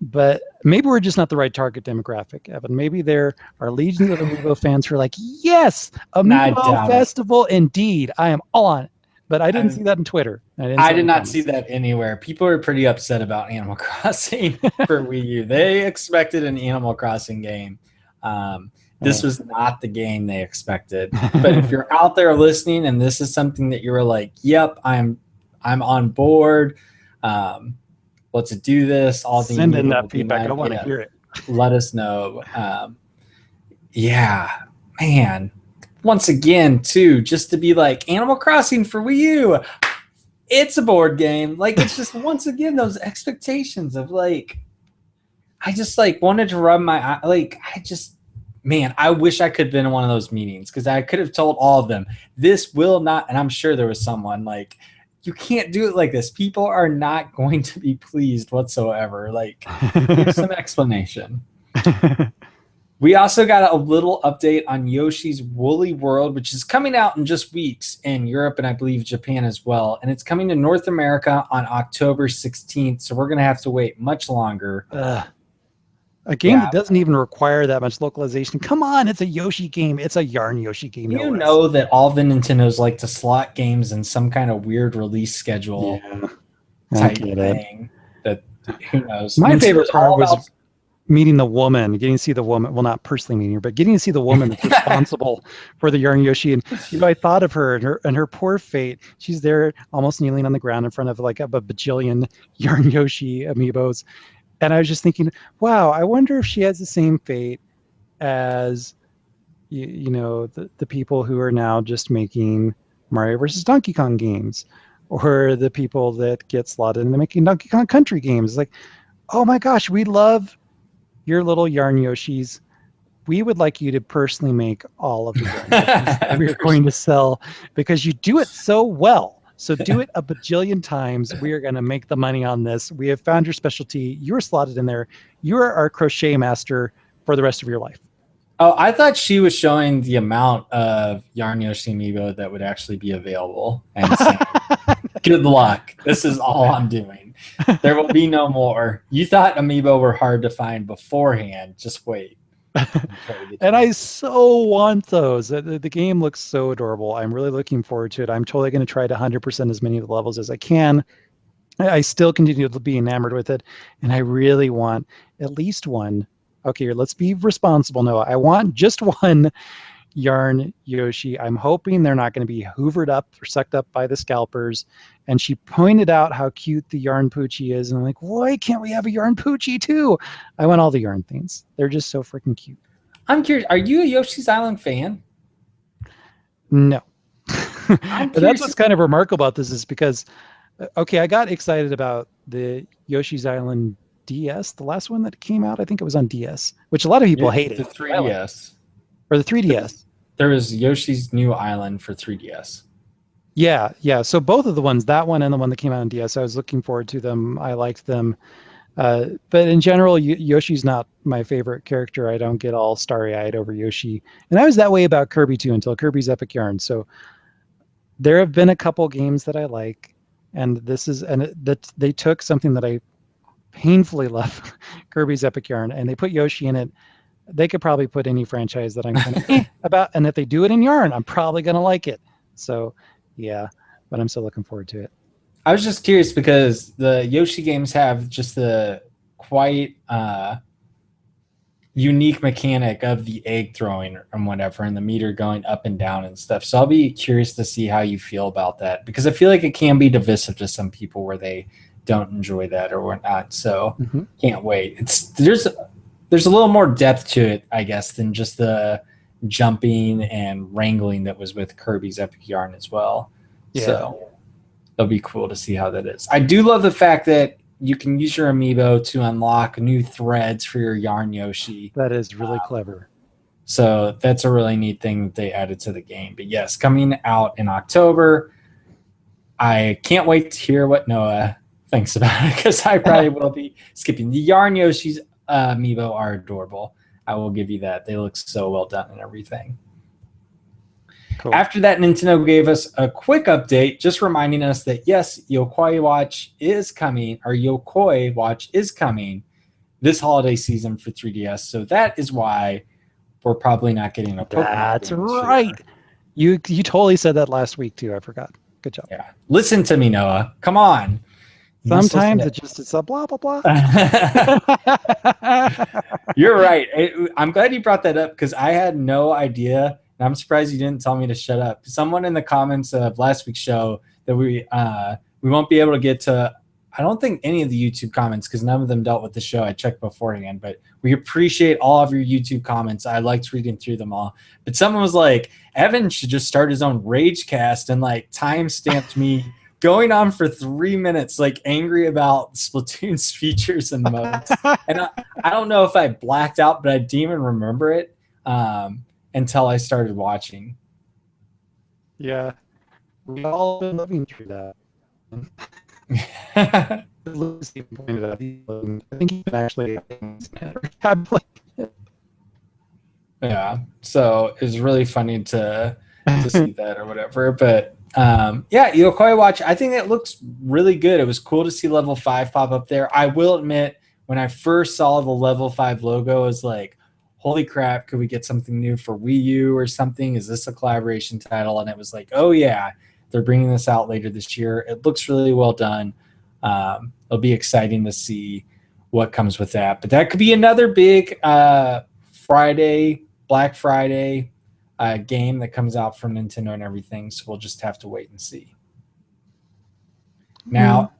But maybe we're just not the right target demographic, Evan. Maybe there are legions of Amiibo fans who are like, yes, Amiibo Festival, indeed. I am all on it. But I didn't see that on Twitter. I did not see that anywhere. People are pretty upset about Animal Crossing for Wii U. They expected an Animal Crossing game. This was not the game they expected. But if you're out there listening and this is something that you were like, yep, I'm on board. Let's do this. Send in that feedback. I want to hear it. Let us know. Yeah, man. Once again, too, just to be like Animal Crossing for Wii U. It's a board game. Like, it's just once again those expectations of like, I just like wanted to rub my like. I wish I could have been in one of those meetings because I could have told all of them this will not. And I'm sure there was someone like, you can't do it like this. People are not going to be pleased whatsoever. Like, give some explanation. We also got a little update on Yoshi's Woolly World, which is coming out in just weeks in Europe and I believe Japan as well. And it's coming to North America on October 16th. So we're going to have to wait much longer. A game that doesn't even require that much localization. Come on, it's a Yoshi game. It's a Yarn Yoshi game. You know that all the Nintendos like to slot games in some kind of weird release schedule type thing. That who knows? My favorite part was meeting the woman, getting to see the woman. Well, not personally meeting her, but getting to see the woman that's responsible for the Yarn Yoshi. And I thought of her and her poor fate. She's there, almost kneeling on the ground in front of like a bajillion Yarn Yoshi amiibos. And I was just thinking, wow, I wonder if she has the same fate as the people who are now just making Mario versus Donkey Kong games, or the people that get slotted into making Donkey Kong Country games. Like, oh my gosh, we love your little Yarn Yoshis. We would like you to personally make all of the Yarn Yoshis that we're going to sell, because you do it so well. So do it a bajillion times. We are going to make the money on this. We have found your specialty. You are slotted in there. You are our crochet master for the rest of your life. Oh, I thought she was showing the amount of Yarn Yoshi amiibo that would actually be available and saying, good luck. This is all I'm doing. There will be no more. You thought amiibo were hard to find beforehand. Just wait. And I so want those. The game looks so adorable. I'm really looking forward to it. I'm totally going to try to 100% as many of the levels as I can. I still continue to be enamored with it, and I really want at least one. Okay, let's be responsible, Noah. I want just one Yarn Yoshi. I'm hoping they're not going to be hoovered up or sucked up by the scalpers. And she pointed out how cute the Yarn Poochie is. And I'm like, why can't we have a Yarn Poochie too? I want all the Yarn things. They're just so freaking cute. I'm curious, are you a Yoshi's Island fan? No. But that's what's kind of remarkable about this is because, okay, I got excited about the Yoshi's Island DS, the last one that came out. I think it was on DS, which a lot of people hated. The 3DS. Or the 3DS. There was Yoshi's New Island for 3DS. Yeah. So both of the ones, that one and the one that came out on DS, I was looking forward to them. I liked them. But in general, Yoshi's not my favorite character. I don't get all starry-eyed over Yoshi. And I was that way about Kirby too, until Kirby's Epic Yarn. So there have been a couple games that I like, and they took something that I painfully love, Kirby's Epic Yarn, and they put Yoshi in it. They could probably put any franchise that I'm kind of about, and if they do it in Yarn, I'm probably going to like it. So, yeah, but I'm still looking forward to it. I was just curious because the Yoshi games have just the quite unique mechanic of the egg throwing and whatever, and the meter going up and down and stuff. So I'll be curious to see how you feel about that, because I feel like it can be divisive to some people where they don't enjoy that or whatnot. So can't wait. There's a little more depth to it, I guess, than just the jumping and wrangling that was with Kirby's Epic Yarn as well. Yeah. So it'll be cool to see how that is. I do love the fact that you can use your amiibo to unlock new threads for your Yarn Yoshi. That is really clever. So that's a really neat thing that they added to the game. But yes, coming out in October. I can't wait to hear what Noah thinks about it, because I probably will be skipping. The Yarn Yoshi's amiibo are adorable. I will give you that. They look so well done and everything. Cool. After that, Nintendo gave us a quick update, just reminding us that yes, Yokoi Watch is coming this holiday season for 3DS. So that is why we're probably not getting a Pokemon. That's right. You totally said that last week too. I forgot. Good job. Yeah. Listen to me, Noah. Come on. Sometimes it's a blah, blah, blah. You're right. I'm glad you brought that up, because I had no idea. And I'm surprised you didn't tell me to shut up. Someone in the comments of last week's show that we won't be able to get to, I don't think any of the YouTube comments, because none of them dealt with the show. I checked beforehand, but we appreciate all of your YouTube comments. I liked reading through them all. But someone was like, Evan should just start his own rage cast, and like time-stamped me going on for 3 minutes, like angry about Splatoon's features and modes. And I don't know if I blacked out, but I didn't even remember it until I started watching. Yeah. We've all been living through that. Lucy pointed out, I think he can actually. Yeah. So it was really funny to see that or whatever. But yeah, Yokoi Watch, I think it looks really good. It was cool to see level 5 pop up there. I will admit, when I first saw the Level 5 logo, I was like, holy crap, could we get something new for Wii U or something? Is this a collaboration title? And it was like, oh yeah, they're bringing this out later this year. It looks really well done. It'll be exciting to see what comes with that. But that could be another big Black Friday game that comes out from Nintendo and everything. So we'll just have to wait and see. Now,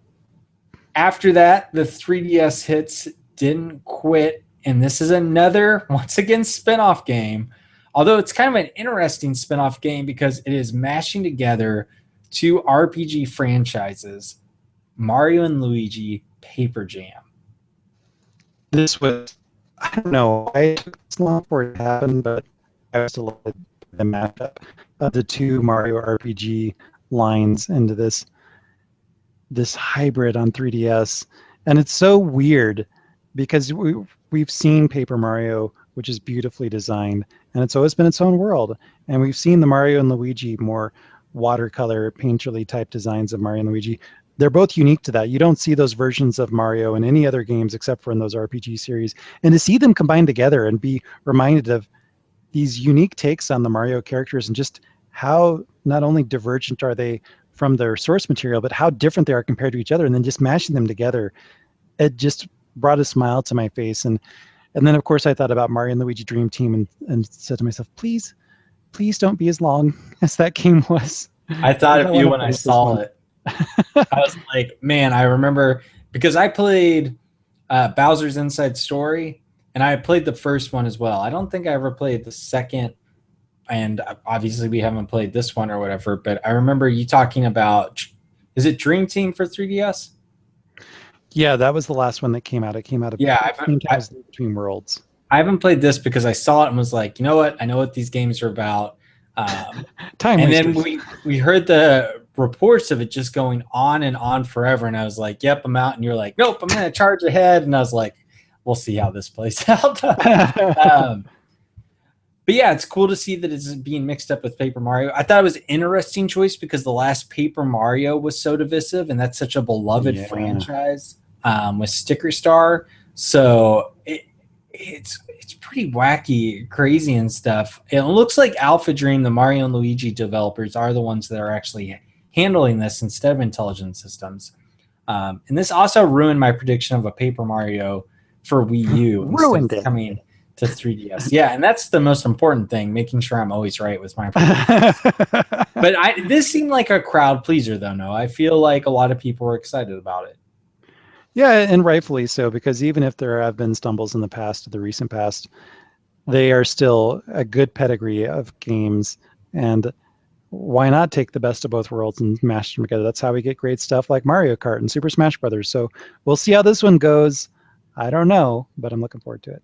after that, the 3DS hits didn't quit. And this is another, once again, spinoff game. Although it's kind of an interesting spinoff game because it is mashing together two RPG franchises, Mario and Luigi Paper Jam. This was, I don't know, I took this long for it to happen, but I was delighted with the mashup of the two Mario RPG lines into this hybrid on 3DS. And it's so weird because we've seen Paper Mario, which is beautifully designed, and it's always been its own world. And we've seen the Mario and Luigi more watercolor, painterly type designs of Mario and Luigi. They're both unique to that. You don't see those versions of Mario in any other games except for in those RPG series. And to see them combined together and be reminded of these unique takes on the Mario characters and just how not only divergent are they from their source material, but how different they are compared to each other, and then just mashing them together, it just brought a smile to my face. And then, of course, I thought about Mario and Luigi Dream Team and said to myself, please don't be as long as that game was. I thought of you when I saw it. I was like, man, I remember because I played Bowser's Inside Story, and I played the first one as well. I don't think I ever played the second, and obviously we haven't played this one or whatever, but I remember you talking about, is it Dream Team for 3DS? Yeah, that was the last one that came out. It came out Between Worlds. I haven't played this because I saw it and was like, you know what? I know what these games are about. And then we heard the reports of it just going on and on forever. And I was like, yep, I'm out. And you're like, nope, I'm going to charge ahead. And I was like, we'll see how this plays out. But yeah, it's cool to see that it's being mixed up with Paper Mario. I thought it was an interesting choice because the last Paper Mario was so divisive, and that's such a beloved franchise with Sticker Star. So it's pretty wacky, crazy and stuff. It looks like Alpha Dream, the Mario and Luigi developers, are the ones that are actually handling this instead of Intelligent Systems. And this also ruined my prediction of a Paper Mario for Wii U. Ruined it. Coming to 3DS. Yeah, and that's the most important thing, making sure I'm always right with my predictions. But this seemed like a crowd pleaser, though, no? I feel like a lot of people were excited about it. Yeah, and rightfully so, because even if there have been stumbles in the recent past, they are still a good pedigree of games. And why not take the best of both worlds and mash them together? That's how we get great stuff like Mario Kart and Super Smash Brothers. So we'll see how this one goes. I don't know, but I'm looking forward to it.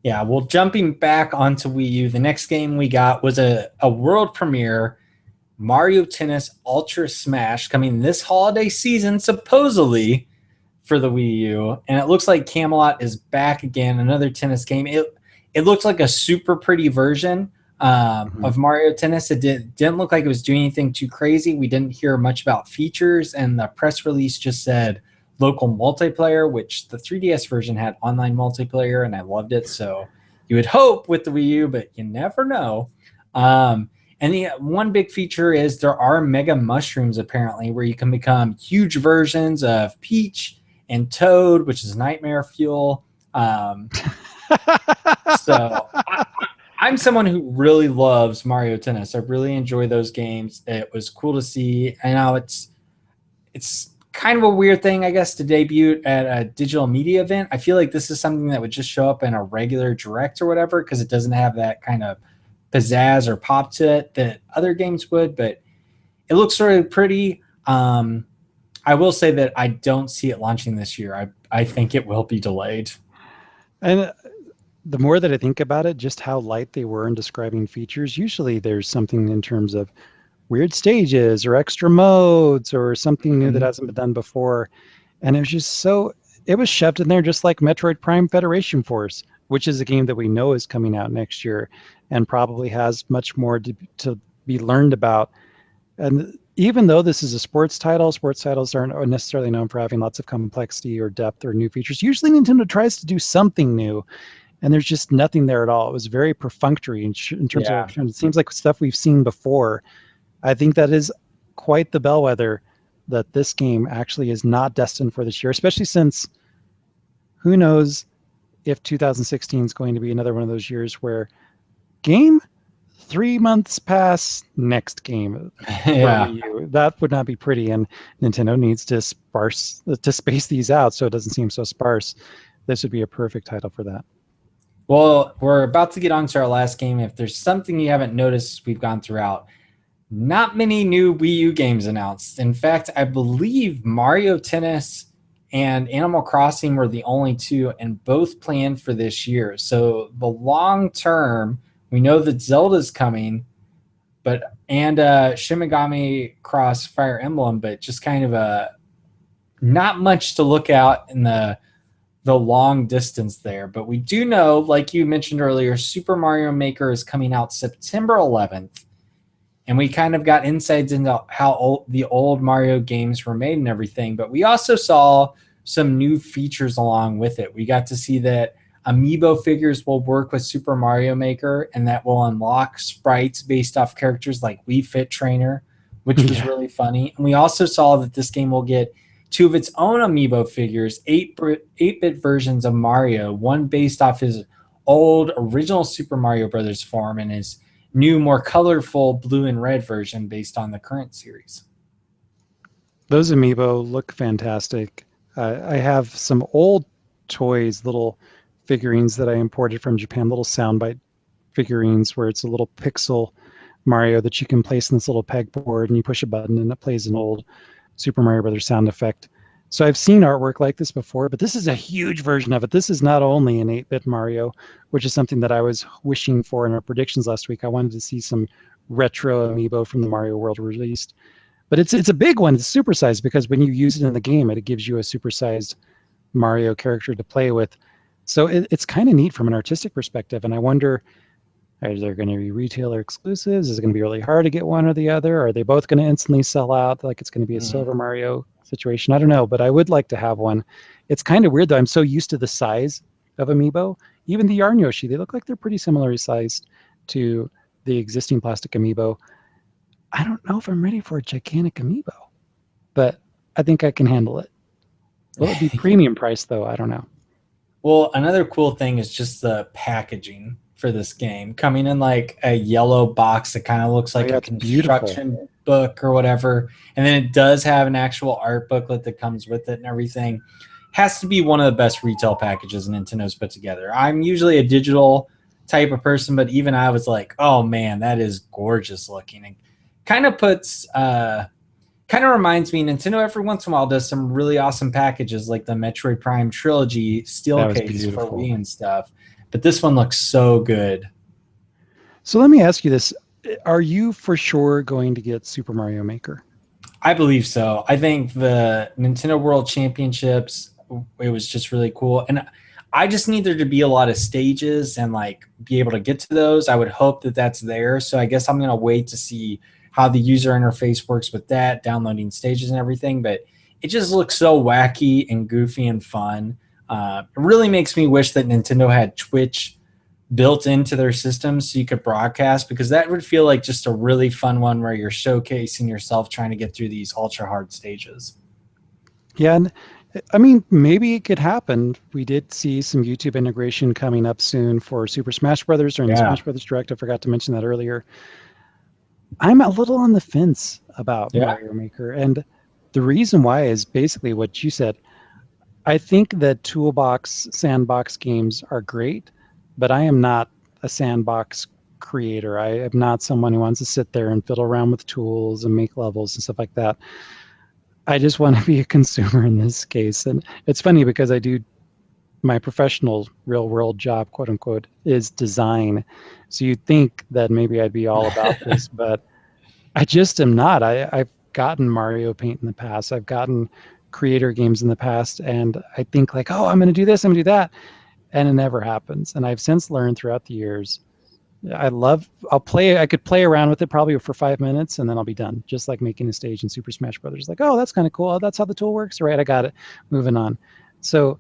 Yeah, well, jumping back onto Wii U, the next game we got was a world premiere, Mario Tennis Ultra Smash, coming this holiday season, supposedly, for the Wii U. And it looks like Camelot is back again, another tennis game. It looks like a super pretty version of Mario Tennis. It didn't look like it was doing anything too crazy. We didn't hear much about features, and the press release just said local multiplayer, which the 3DS version had online multiplayer, and I loved it. So you would hope with the Wii U, but you never know. And the one big feature is there are mega mushrooms, apparently, where you can become huge versions of Peach and Toad, which is nightmare fuel. So I'm someone who really loves Mario Tennis. I really enjoy those games. It was cool to see. I know it's kind of a weird thing, I guess, to debut at a digital media event. I feel like this is something that would just show up in a regular direct or whatever, because it doesn't have that kind of pizzazz or pop to it that other games would, but it looks sort of pretty. I will say that I don't see it launching this year. I think it will be delayed. And the more that I think about it, just how light they were in describing features, usually there's something in terms of weird stages or extra modes or something new that hasn't been done before. And it was just it was shoved in there just like Metroid Prime Federation Force, which is a game that we know is coming out next year and probably has much more to be learned about. And even though this is a sports titles aren't necessarily known for having lots of complexity or depth or new features. Usually Nintendo tries to do something new, and there's just nothing there at all. It was very perfunctory in terms of Yeah. what it seems like stuff we've seen before. I think that is quite the bellwether that this game actually is not destined for this year, especially since who knows if 2016 is going to be another one of those years where game 3 months pass next game for Yeah. Wii U. That would not be pretty, and Nintendo needs to space these out so it doesn't seem so sparse. This would be a perfect title for that. Well, we're about to get on to our last game. If there's something you haven't noticed, we've gone throughout. Not many new Wii U games announced. In fact, I believe Mario Tennis and Animal Crossing were the only two, and both planned for this year. So the long term, we know that Zelda's coming, but and Shin Megami Cross Fire Emblem, but just kind of a not much to look out in the long distance there. But we do know, like you mentioned earlier, Super Mario Maker is coming out September 11th. And we kind of got insights into how the old Mario games were made and everything. But we also saw some new features along with it. We got to see that amiibo figures will work with Super Mario Maker, and that will unlock sprites based off characters like Wii Fit Trainer, which was Yeah. really funny. And we also saw that this game will get two of its own amiibo figures, 8-bit versions of Mario, one based off his old original Super Mario Brothers form and his new, more colorful blue and red version based on the current series. Those amiibo look fantastic. I have some old toys, little figurines that I imported from Japan, little soundbite figurines where it's a little pixel Mario that you can place in this little pegboard and you push a button and it plays an old Super Mario Brothers sound effect. So I've seen artwork like this before, but this is a huge version of it. This is not only an 8-bit Mario, which is something that I was wishing for in our predictions last week. I wanted to see some retro amiibo from the Mario World released. But it's a big one. It's supersized because when you use it in the game, it gives you a supersized Mario character to play with. So it's kind of neat from an artistic perspective. And I wonder, is there going to be retailer exclusives? Is it going to be really hard to get one or the other? Are they both going to instantly sell out? Like it's going to be a Silver Mario situation? I don't know, but I would like to have one. It's kind of weird though. I'm so used to the size of amiibo. Even the Yarn Yoshi, they look like they're pretty similarly sized to the existing plastic amiibo. I don't know if I'm ready for a gigantic amiibo, but I think I can handle it. Will it be premium price though? I don't know. Well, another cool thing is just the packaging for this game coming in like a yellow box that kind of looks like Yeah, a it's beautiful. construction book or whatever. And then it does have an actual art booklet that comes with it and everything. Has to be one of the best retail packages Nintendo's put together. I'm usually a digital type of person, but even I was like, oh man, that is gorgeous looking. And kind of puts kind of reminds me, Nintendo every once in a while does some really awesome packages like the Metroid Prime Trilogy steel That was case for beautiful. Wii and stuff. But this one looks so good. So let me ask you this. Are you for sure going to get Super Mario Maker? I believe so. I think the Nintendo World Championships, it was just really cool. And I just need there to be a lot of stages and like be able to get to those. I would hope that that's there. So I guess I'm going to wait to see how the user interface works with that, downloading stages and everything. But it just looks so wacky and goofy and fun. It really makes me wish that Nintendo had Twitch built into their system so you could broadcast, because that would feel like just a really fun one where you're showcasing yourself trying to get through these ultra hard stages. Yeah, and I mean, maybe it could happen. We did see some YouTube integration coming up soon for Super Smash Brothers during the Yeah. Smash Brothers Direct. I forgot to mention that earlier. I'm a little on the fence about Yeah. Mario Maker, and the reason why is basically what you said. I think that toolbox sandbox games are great, but I am not a sandbox creator. I am not someone who wants to sit there and fiddle around with tools and make levels and stuff like that. I just want to be a consumer in this case. And it's funny because I do my professional real world job, quote unquote, is design. So you'd think that maybe I'd be all about this, but I just am not. I've gotten Mario Paint in the past. I've gotten creator games in the past, and I think like, oh, I'm going to do this, I'm going to do that, and it never happens. And I've since learned throughout the years, I could play around with it probably for 5 minutes and then I'll be done. Just like making a stage in Super Smash Brothers. Like, oh, that's kind of cool. Oh, that's how the tool works. All right, I got it. Moving on. So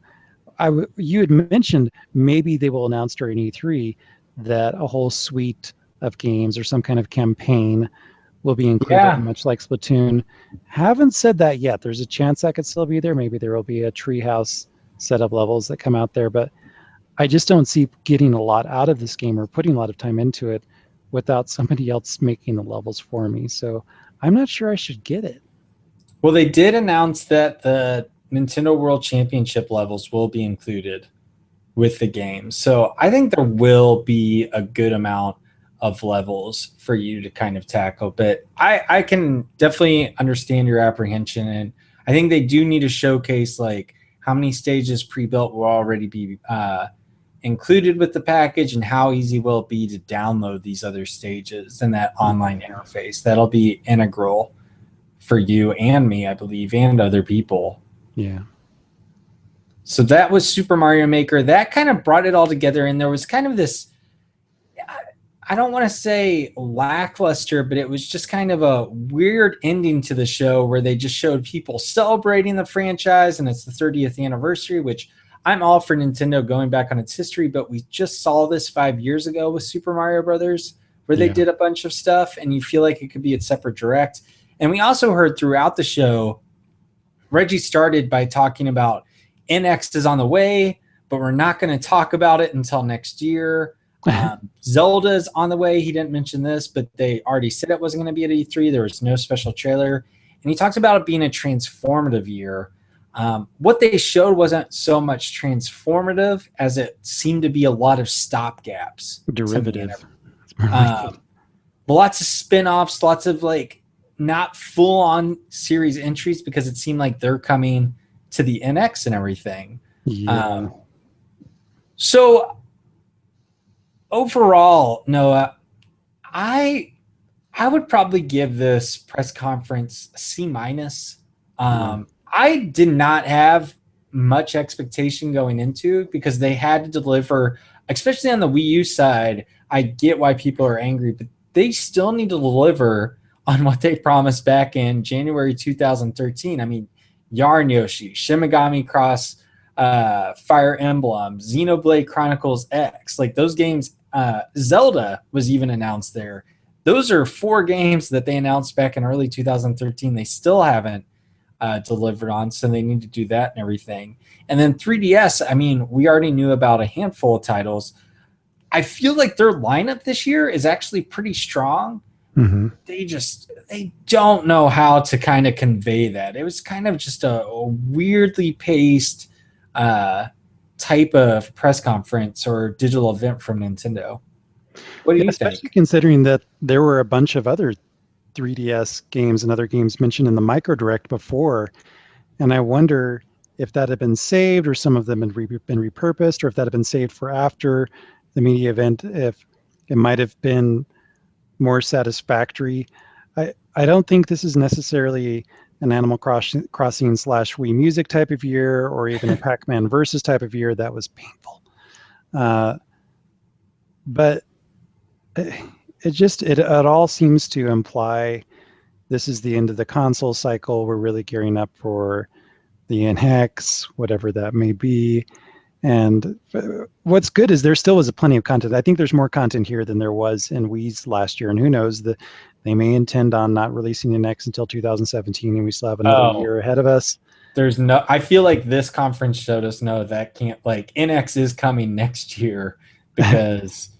you had mentioned maybe they will announce during E3 that a whole suite of games or some kind of campaign will be included, Yeah. much like Splatoon. Haven't said that yet. There's a chance that could still be there. Maybe there will be a treehouse set of levels that come out there, but I just don't see getting a lot out of this game or putting a lot of time into it without somebody else making the levels for me. So I'm not sure I should get it. Well, they did announce that the Nintendo World Championship levels will be included with the game. So I think there will be a good amount of levels for you to kind of tackle. But I can definitely understand your apprehension. And I think they do need to showcase like how many stages pre-built will already be included with the package and how easy will it be to download these other stages and that online interface. That'll be integral for you and me, I believe, and other people. Yeah. So that was Super Mario Maker. That kind of brought it all together, and there was kind of this, I don't want to say lackluster, but it was just kind of a weird ending to the show where they just showed people celebrating the franchise, and it's the 30th anniversary, which I'm all for Nintendo going back on its history, but we just saw this 5 years ago with Super Mario Brothers, where they did a bunch of stuff, and you feel like it could be a separate direct. And we also heard throughout the show, Reggie started by talking about NX is on the way, but we're not going to talk about it until next year. Zelda is on the way. He didn't mention this, but they already said it wasn't going to be at E3. There was no special trailer. And he talked about it being a transformative year. What they showed wasn't so much transformative as it seemed to be a lot of stopgaps. Derivative. Lots of spin-offs, lots of like not full-on series entries because it seemed like they're coming to the NX and everything. Yeah. So overall, Noah, I would probably give this press conference a C-. I did not have much expectation going into it because they had to deliver, especially on the Wii U side. I get why people are angry, but they still need to deliver on what they promised back in January 2013. I mean, Yarn Yoshi, Shin Megami Cross, Fire Emblem, Xenoblade Chronicles X, like those games. Zelda was even announced there. Those are 4 games that they announced back in early 2013. They still haven't delivered on, so they need to do that and everything. And then 3DS, I mean, we already knew about a handful of titles. I feel like their lineup this year is actually pretty strong. Mm-hmm. They don't know how to kind of convey that. It was kind of just a weirdly paced type of press conference or digital event from Nintendo. What do you especially think? considering that there were a bunch of other 3DS games and other games mentioned in the Micro Direct before, and I wonder if that had been saved or some of them had been repurposed, or if that had been saved for after the media event, if it might have been more satisfactory. I don't think this is necessarily an Animal Crossing / Wii Music type of year, or even a Pac-Man Versus type of year. That was painful. But it all seems to imply this is the end of the console cycle. We're really gearing up for the NX, whatever that may be. And what's good is there still was plenty of content. I think there's more content here than there was in Wii's last year. And who knows, they may intend on not releasing the NX until 2017, and we still have another year ahead of us. I feel like this conference showed us that can't, like, NX is coming next year because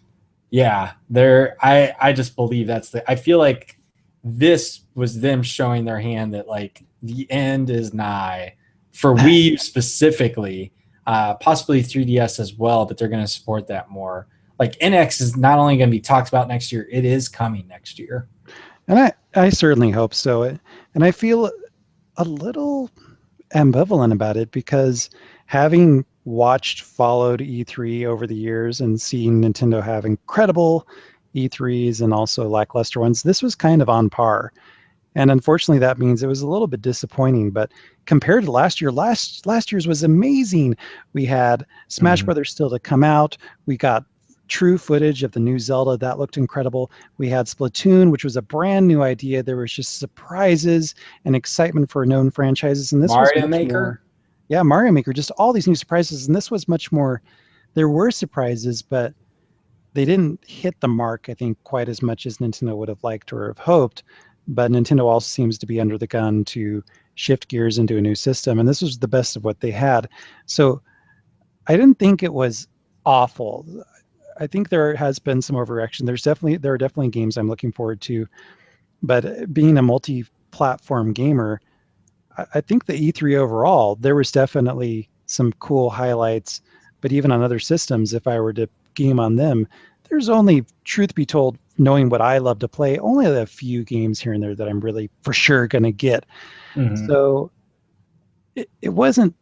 I just believe I feel like this was them showing their hand that like the end is nigh for Wii specifically. Possibly 3DS as well, but they're going to support that more. Like NX is not only going to be talked about next year, it is coming next year. And I certainly hope so. And I feel a little ambivalent about it because having followed E3 over the years and seeing Nintendo have incredible E3s and also lackluster ones, this was kind of on par. And unfortunately, that means it was a little bit disappointing. But compared to last year, last year's was amazing. We had Smash Brothers still to come out. We got true footage of the new Zelda. That looked incredible. We had Splatoon, which was a brand new idea. There was just surprises and excitement for known franchises. And this was Mario much more, Maker. yeah, Mario Maker, just all these new surprises. And this was much more, there were surprises, but they didn't hit the mark, I think, quite as much as Nintendo would have liked or have hoped. But Nintendo also seems to be under the gun to shift gears into a new system. And this was the best of what they had. So I didn't think it was awful. I think there has been some overreaction. There are definitely games I'm looking forward to, but being a multi-platform gamer, I think the E3 overall, there was definitely some cool highlights. But even on other systems, if I were to game on them, there's only, truth be told, knowing what I love to play, only a few games here and there that I'm really for sure going to get. Mm-hmm. So it wasn't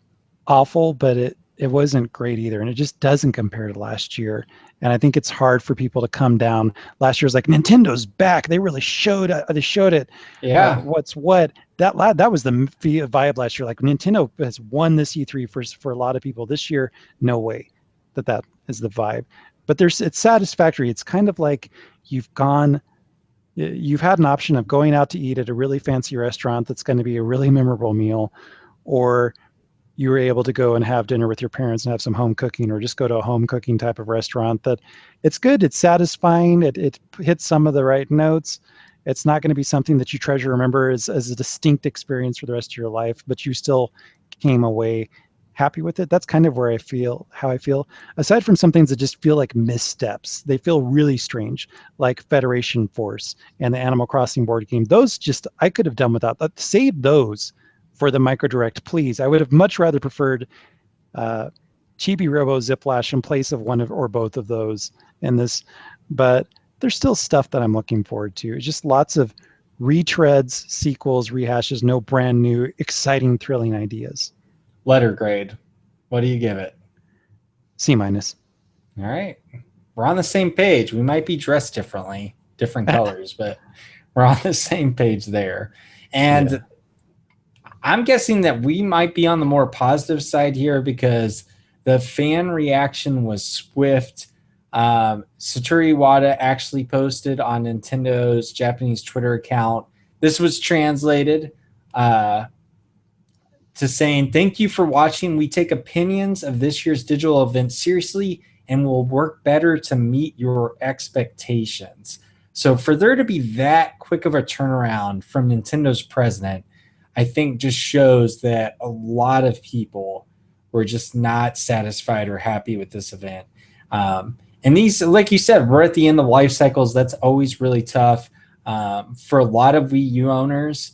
awful, but it wasn't great either, and it just doesn't compare to last year. And I think it's hard for people to come down. Last year's like Nintendo's back. They really showed it. Yeah. What's what that was the vibe last year. Like Nintendo has won this E3 for a lot of people. This year, no way that is the vibe. But it's satisfactory. It's kind of like you've had an option of going out to eat at a really fancy restaurant that's going to be a really memorable meal, or you were able to go and have dinner with your parents and have some home cooking, or just go to a home cooking type of restaurant. That it's good, it's satisfying, it hits some of the right notes. It's not going to be something that you treasure, remember as a distinct experience for the rest of your life, but you still came away happy with it. That's kind of how I feel. Aside from some things that just feel like missteps, they feel really strange, like Federation Force and the Animal Crossing board game. Those I could have done without. Save those for the Micro Direct, please. I would have much rather preferred Chibi Robo Ziplash in place of one or both of those in this. But there's still stuff that I'm looking forward to. Just lots of retreads, sequels, rehashes, no brand new, exciting, thrilling ideas. Letter grade. What do you give it? C-. All right. We're on the same page. We might be dressed differently, different colors, but we're on the same page there. And yeah. I'm guessing that we might be on the more positive side here because the fan reaction was swift. Satoru Iwata actually posted on Nintendo's Japanese Twitter account. This was translated to saying, "Thank you for watching. We take opinions of this year's digital event seriously and will work better to meet your expectations." So for there to be that quick of a turnaround from Nintendo's president, I think just shows that a lot of people were just not satisfied or happy with this event. And these, like you said, we're at the end of life cycles. That's always really tough. For a lot of Wii U owners,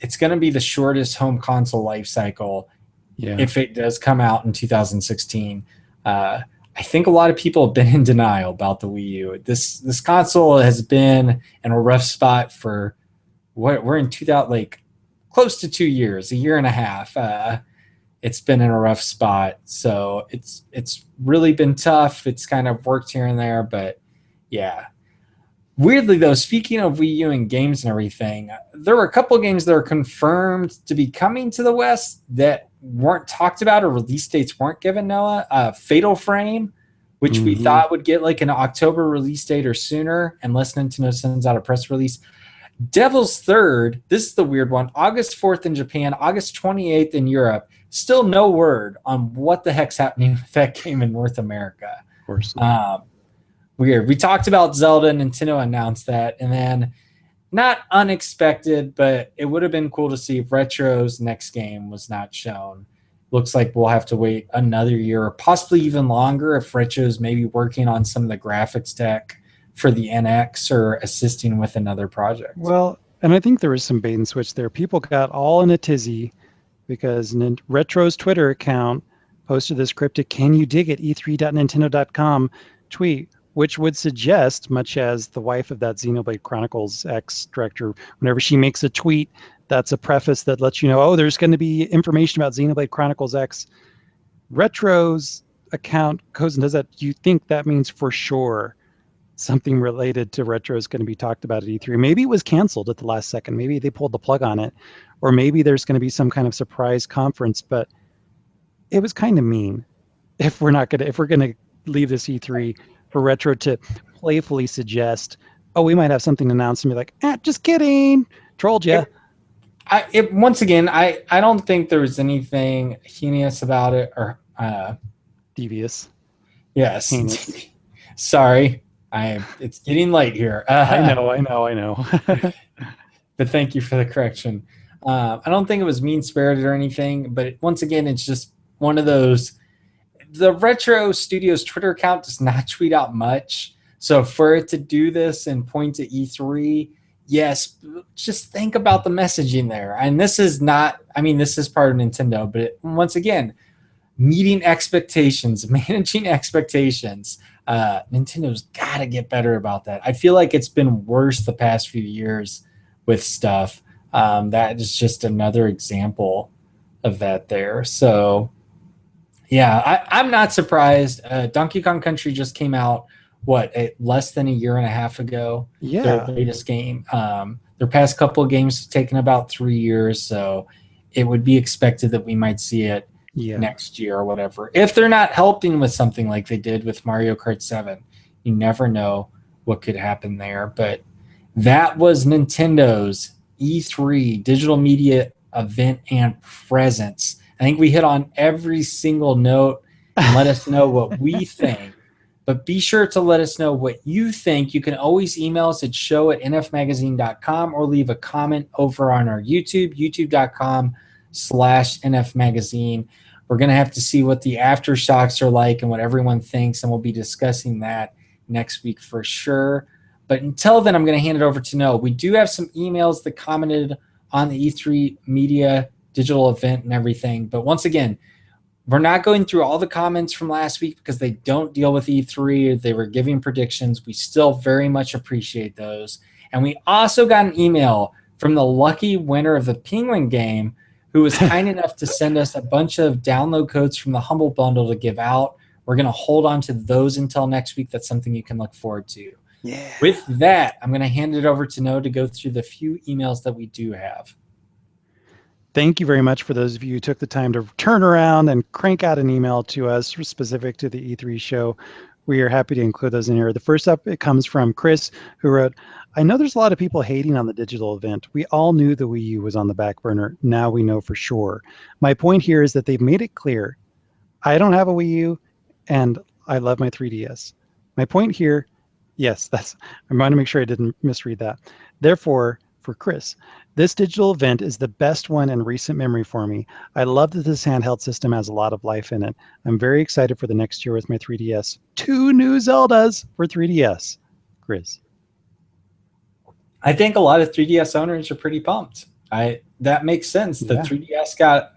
it's going to be the shortest home console life cycle if it does come out in 2016. I think a lot of people have been in denial about the Wii U. This console has been in a rough spot for we're in 2000, like close to 2 years, a year and a half. It's been in a rough spot, so it's really been tough. It's kind of worked here and there, but yeah. Weirdly, though, speaking of Wii U and games and everything, there were a couple of games that are confirmed to be coming to the West that weren't talked about or release dates weren't given, Noah. Fatal Frame, which we thought would get like an October release date or sooner, unless Nintendo sends out a press release. Devil's Third, this is the weird one, August 4th in Japan, August 28th in Europe. Still no word on what the heck's happening with that game in North America. Of course. Weird. We talked about Zelda. Nintendo announced that. And then, not unexpected, but it would have been cool to see if Retro's next game was not shown. Looks like we'll have to wait another year or possibly even longer if Retro's maybe working on some of the graphics tech for the NX or assisting with another project. Well, and I think there was some bait and switch there. People got all in a tizzy because Retro's Twitter account posted this cryptic "Can you dig it? E3.nintendo.com" tweet, which would suggest, much as the wife of that Xenoblade Chronicles X director, whenever she makes a tweet, that's a preface that lets you know, oh, there's going to be information about Xenoblade Chronicles X. Retro's account goes and does that. You think that means for sure something related to Retro is going to be talked about at E3. Maybe it was canceled at the last second. Maybe they pulled the plug on it. Or maybe there's going to be some kind of surprise conference, but it was kind of mean if we're going to leave this E3 for Retro to playfully suggest, oh, we might have something announced, and be like, just kidding, trolled ya. Once again, I don't think there was anything heinous about it or Devious. yes. Heinous. Sorry, it's getting late here. I know. But thank you for the correction. I don't think it was mean-spirited or anything, but once again, it's just one of those. The Retro Studios Twitter account does not tweet out much, so for it to do this and point to E3, yes, just think about the messaging there. And this is not, I mean, this is part of Nintendo, but once again, meeting expectations, managing expectations. Nintendo's got to get better about that. I feel like it's been worse the past few years with stuff. That is just another example of that there. So, yeah, I'm not surprised. Donkey Kong Country just came out, less than a year and a half ago? Yeah. Their latest game. Their past couple of games have taken about 3 years, so it would be expected that we might see it next year or whatever. If they're not helping with something like they did with Mario Kart 7, you never know what could happen there. But that was Nintendo's E3 digital media event and presence. I think we hit on every single note and let us know what we think. But be sure to let us know what you think. You can always email us at show@nfmagazine.com or leave a comment over on our YouTube, youtube.com/nfmagazine. We're going to have to see what the aftershocks are like and what everyone thinks, and we'll be discussing that next week for sure. But until then, I'm going to hand it over to Noah. We do have some emails that commented on the E3 media digital event and everything. But once again, we're not going through all the comments from last week because they don't deal with E3. They were giving predictions. We still very much appreciate those. And we also got an email from the lucky winner of the Penguin game who was kind enough to send us a bunch of download codes from the Humble Bundle to give out. We're going to hold on to those until next week. That's something you can look forward to. Yeah. With that, I'm going to hand it over to Noah to go through the few emails that we do have. Thank you very much for those of you who took the time to turn around and crank out an email to us specific to the E3 show. We are happy to include those in here. The first up, it comes from Chris, who wrote, I know there's a lot of people hating on the digital event. We all knew the Wii U was on the back burner. Now we know for sure. My point here is that they've made it clear. I don't have a Wii U, and I love my 3DS. My point here, yes, I want to make sure I didn't misread that. Therefore, for Chris, this digital event is the best one in recent memory for me. I love that this handheld system has a lot of life in it. I'm very excited for the next year with my 3DS. 2 new Zeldas for 3DS. Chris. I think a lot of 3DS owners are pretty pumped. That makes sense. The 3DS got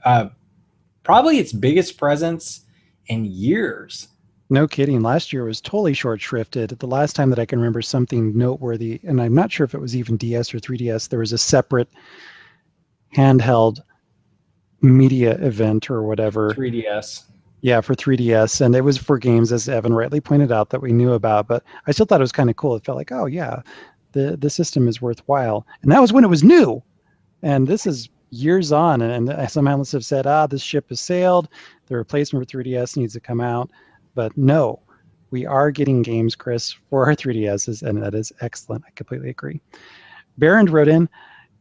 probably its biggest presence in years. No kidding. Last year was totally short-shrifted. The last time that I can remember something noteworthy, and I'm not sure if it was even DS or 3DS, there was a separate handheld media event or whatever. 3DS. Yeah, for 3DS. And it was for games, as Evan rightly pointed out, that we knew about. But I still thought it was kind of cool. It felt like, oh, yeah, the system is worthwhile. And that was when it was new. And this is years on. And some analysts have said, this ship has sailed. The replacement for 3DS needs to come out. But no, we are getting games, Chris, for our 3DSs, and that is excellent. I completely agree. Baron wrote in,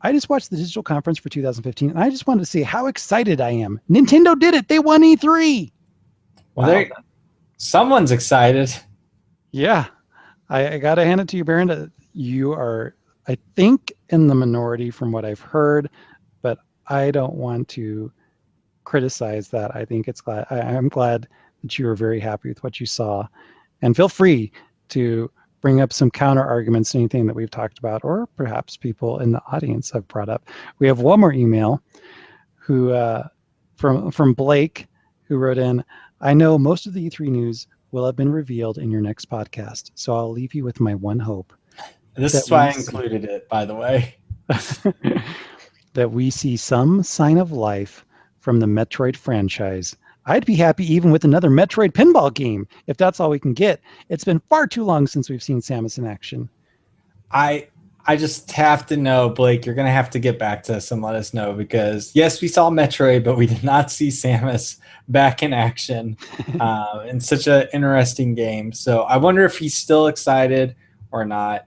I just watched the digital conference for 2015, and I just wanted to see how excited I am. Nintendo did it. They won E3. Well, someone's excited. Yeah. I got to hand it to you, Baron. You are, I think, in the minority from what I've heard, but I don't want to criticize that. I think it's glad. I'm glad that you were very happy with what you saw. And feel free to bring up some counter arguments to anything that we've talked about, or perhaps people in the audience have brought up. We have one more email from Blake, who wrote in, I know most of the E3 news will have been revealed in your next podcast, so I'll leave you with my one hope. This is why I included it, by the way. That we see some sign of life from the Metroid franchise. I'd be happy even with another Metroid pinball game, if that's all we can get. It's been far too long since we've seen Samus in action. I I just have to know, Blake, you're going to have to get back to us and let us know because, yes, we saw Metroid, but we did not see Samus back in action in such an interesting game. So I wonder if he's still excited or not.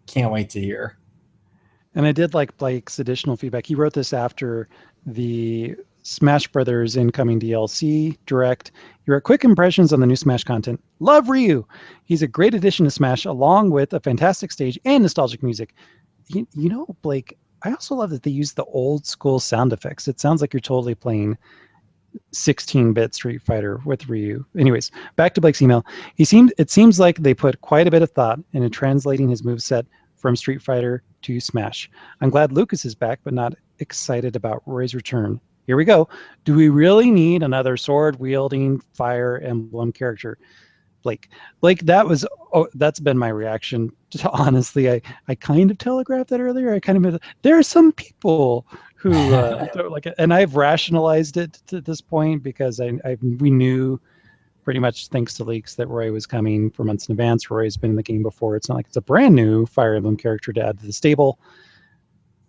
Can't wait to hear. And I did like Blake's additional feedback. He wrote this after the Smash Brothers incoming DLC direct. He wrote quick impressions on the new Smash content. Love Ryu. He's a great addition to Smash, along with a fantastic stage and nostalgic music. You know, Blake, I also love that they use the old school sound effects. It sounds like you're totally playing 16-bit Street Fighter with Ryu. Anyways, back to Blake's email. It seems like they put quite a bit of thought into translating his moveset from Street Fighter to Smash. I'm glad Lucas is back, but not excited about Roy's return. Here we go. Do we really need another sword-wielding Fire Emblem character? Blake, that's been my reaction. Honestly, I kind of telegraphed that earlier. There are some people who don't like it, and I've rationalized it to this point because we knew pretty much thanks to leaks that Roy was coming for months in advance. Roy's been in the game before. It's not like it's a brand new Fire Emblem character to add to the stable.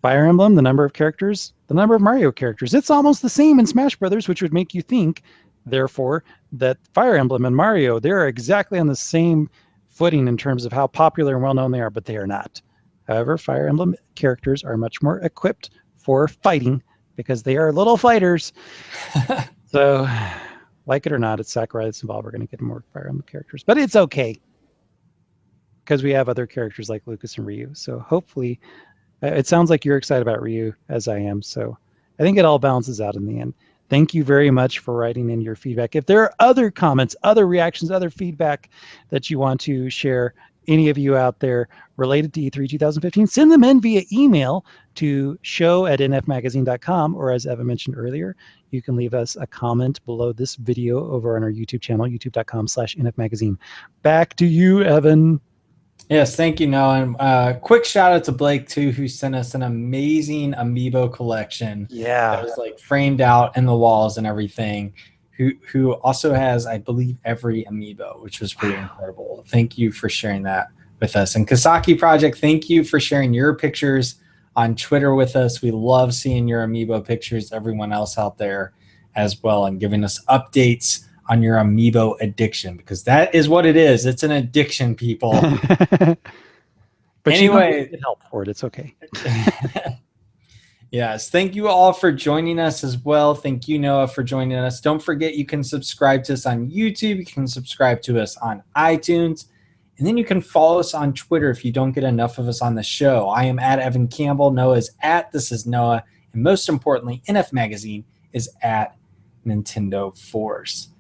Fire Emblem, the number of characters, the number of Mario characters, it's almost the same in Smash Brothers, which would make you think, therefore, that Fire Emblem and Mario, they're exactly on the same footing in terms of how popular and well-known they are, but they are not. However, Fire Emblem characters are much more equipped for fighting because they are little fighters. So, like it or not, it's Sakurai that's involved. We're going to get more Fire Emblem characters, but it's okay because we have other characters like Lucas and Ryu. So hopefully, it sounds like you're excited about Ryu as I am. So I think it all balances out in the end. Thank you very much for writing in your feedback. If there are other comments, other reactions, other feedback that you want to share, any of you out there related to E3 2015, send them in via email to show@nfmagazine.com, or as Evan mentioned earlier, you can leave us a comment below this video over on our YouTube channel, youtube.com/nfmagazine. Back to you, Evan. Yes, thank you, Noah. And quick shout out to Blake too, who sent us an amazing amiibo collection. Yeah, that was like framed out in the walls and everything. Who also has, I believe, every amiibo, which was pretty incredible. Thank you for sharing that with us. And Kasaki Project, thank you for sharing your pictures on Twitter with us. We love seeing your amiibo pictures. Everyone else out there as well, and giving us updates on your amiibo addiction, because that is what it is. It's an addiction, people. But anyway, you don't get help for it. It's okay. Yes, thank you all for joining us as well. Thank you, Noah, for joining us. Don't forget, you can subscribe to us on YouTube. You can subscribe to us on iTunes. And then you can follow us on Twitter if you don't get enough of us on the show. I am at Evan Campbell. Noah is at This Is Noah. And most importantly, NF Magazine is at Nintendo Force.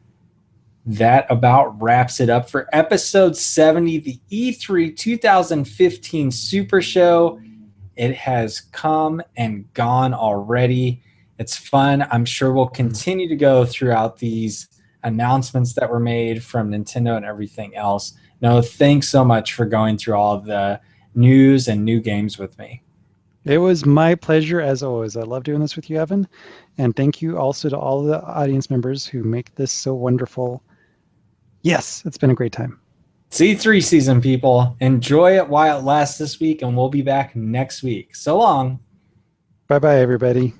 That about wraps it up for episode 70, the E3 2015 Super Show. It has come and gone already. It's fun. I'm sure we'll continue to go throughout these announcements that were made from Nintendo and everything else. No, thanks so much for going through all of the news and new games with me. It was my pleasure, as always. I love doing this with you, Evan. And thank you also to all of the audience members who make this so wonderful. Yes, it's been a great time. C3 season, people. Enjoy it while it lasts this week, and we'll be back next week. So long. Bye-bye, everybody.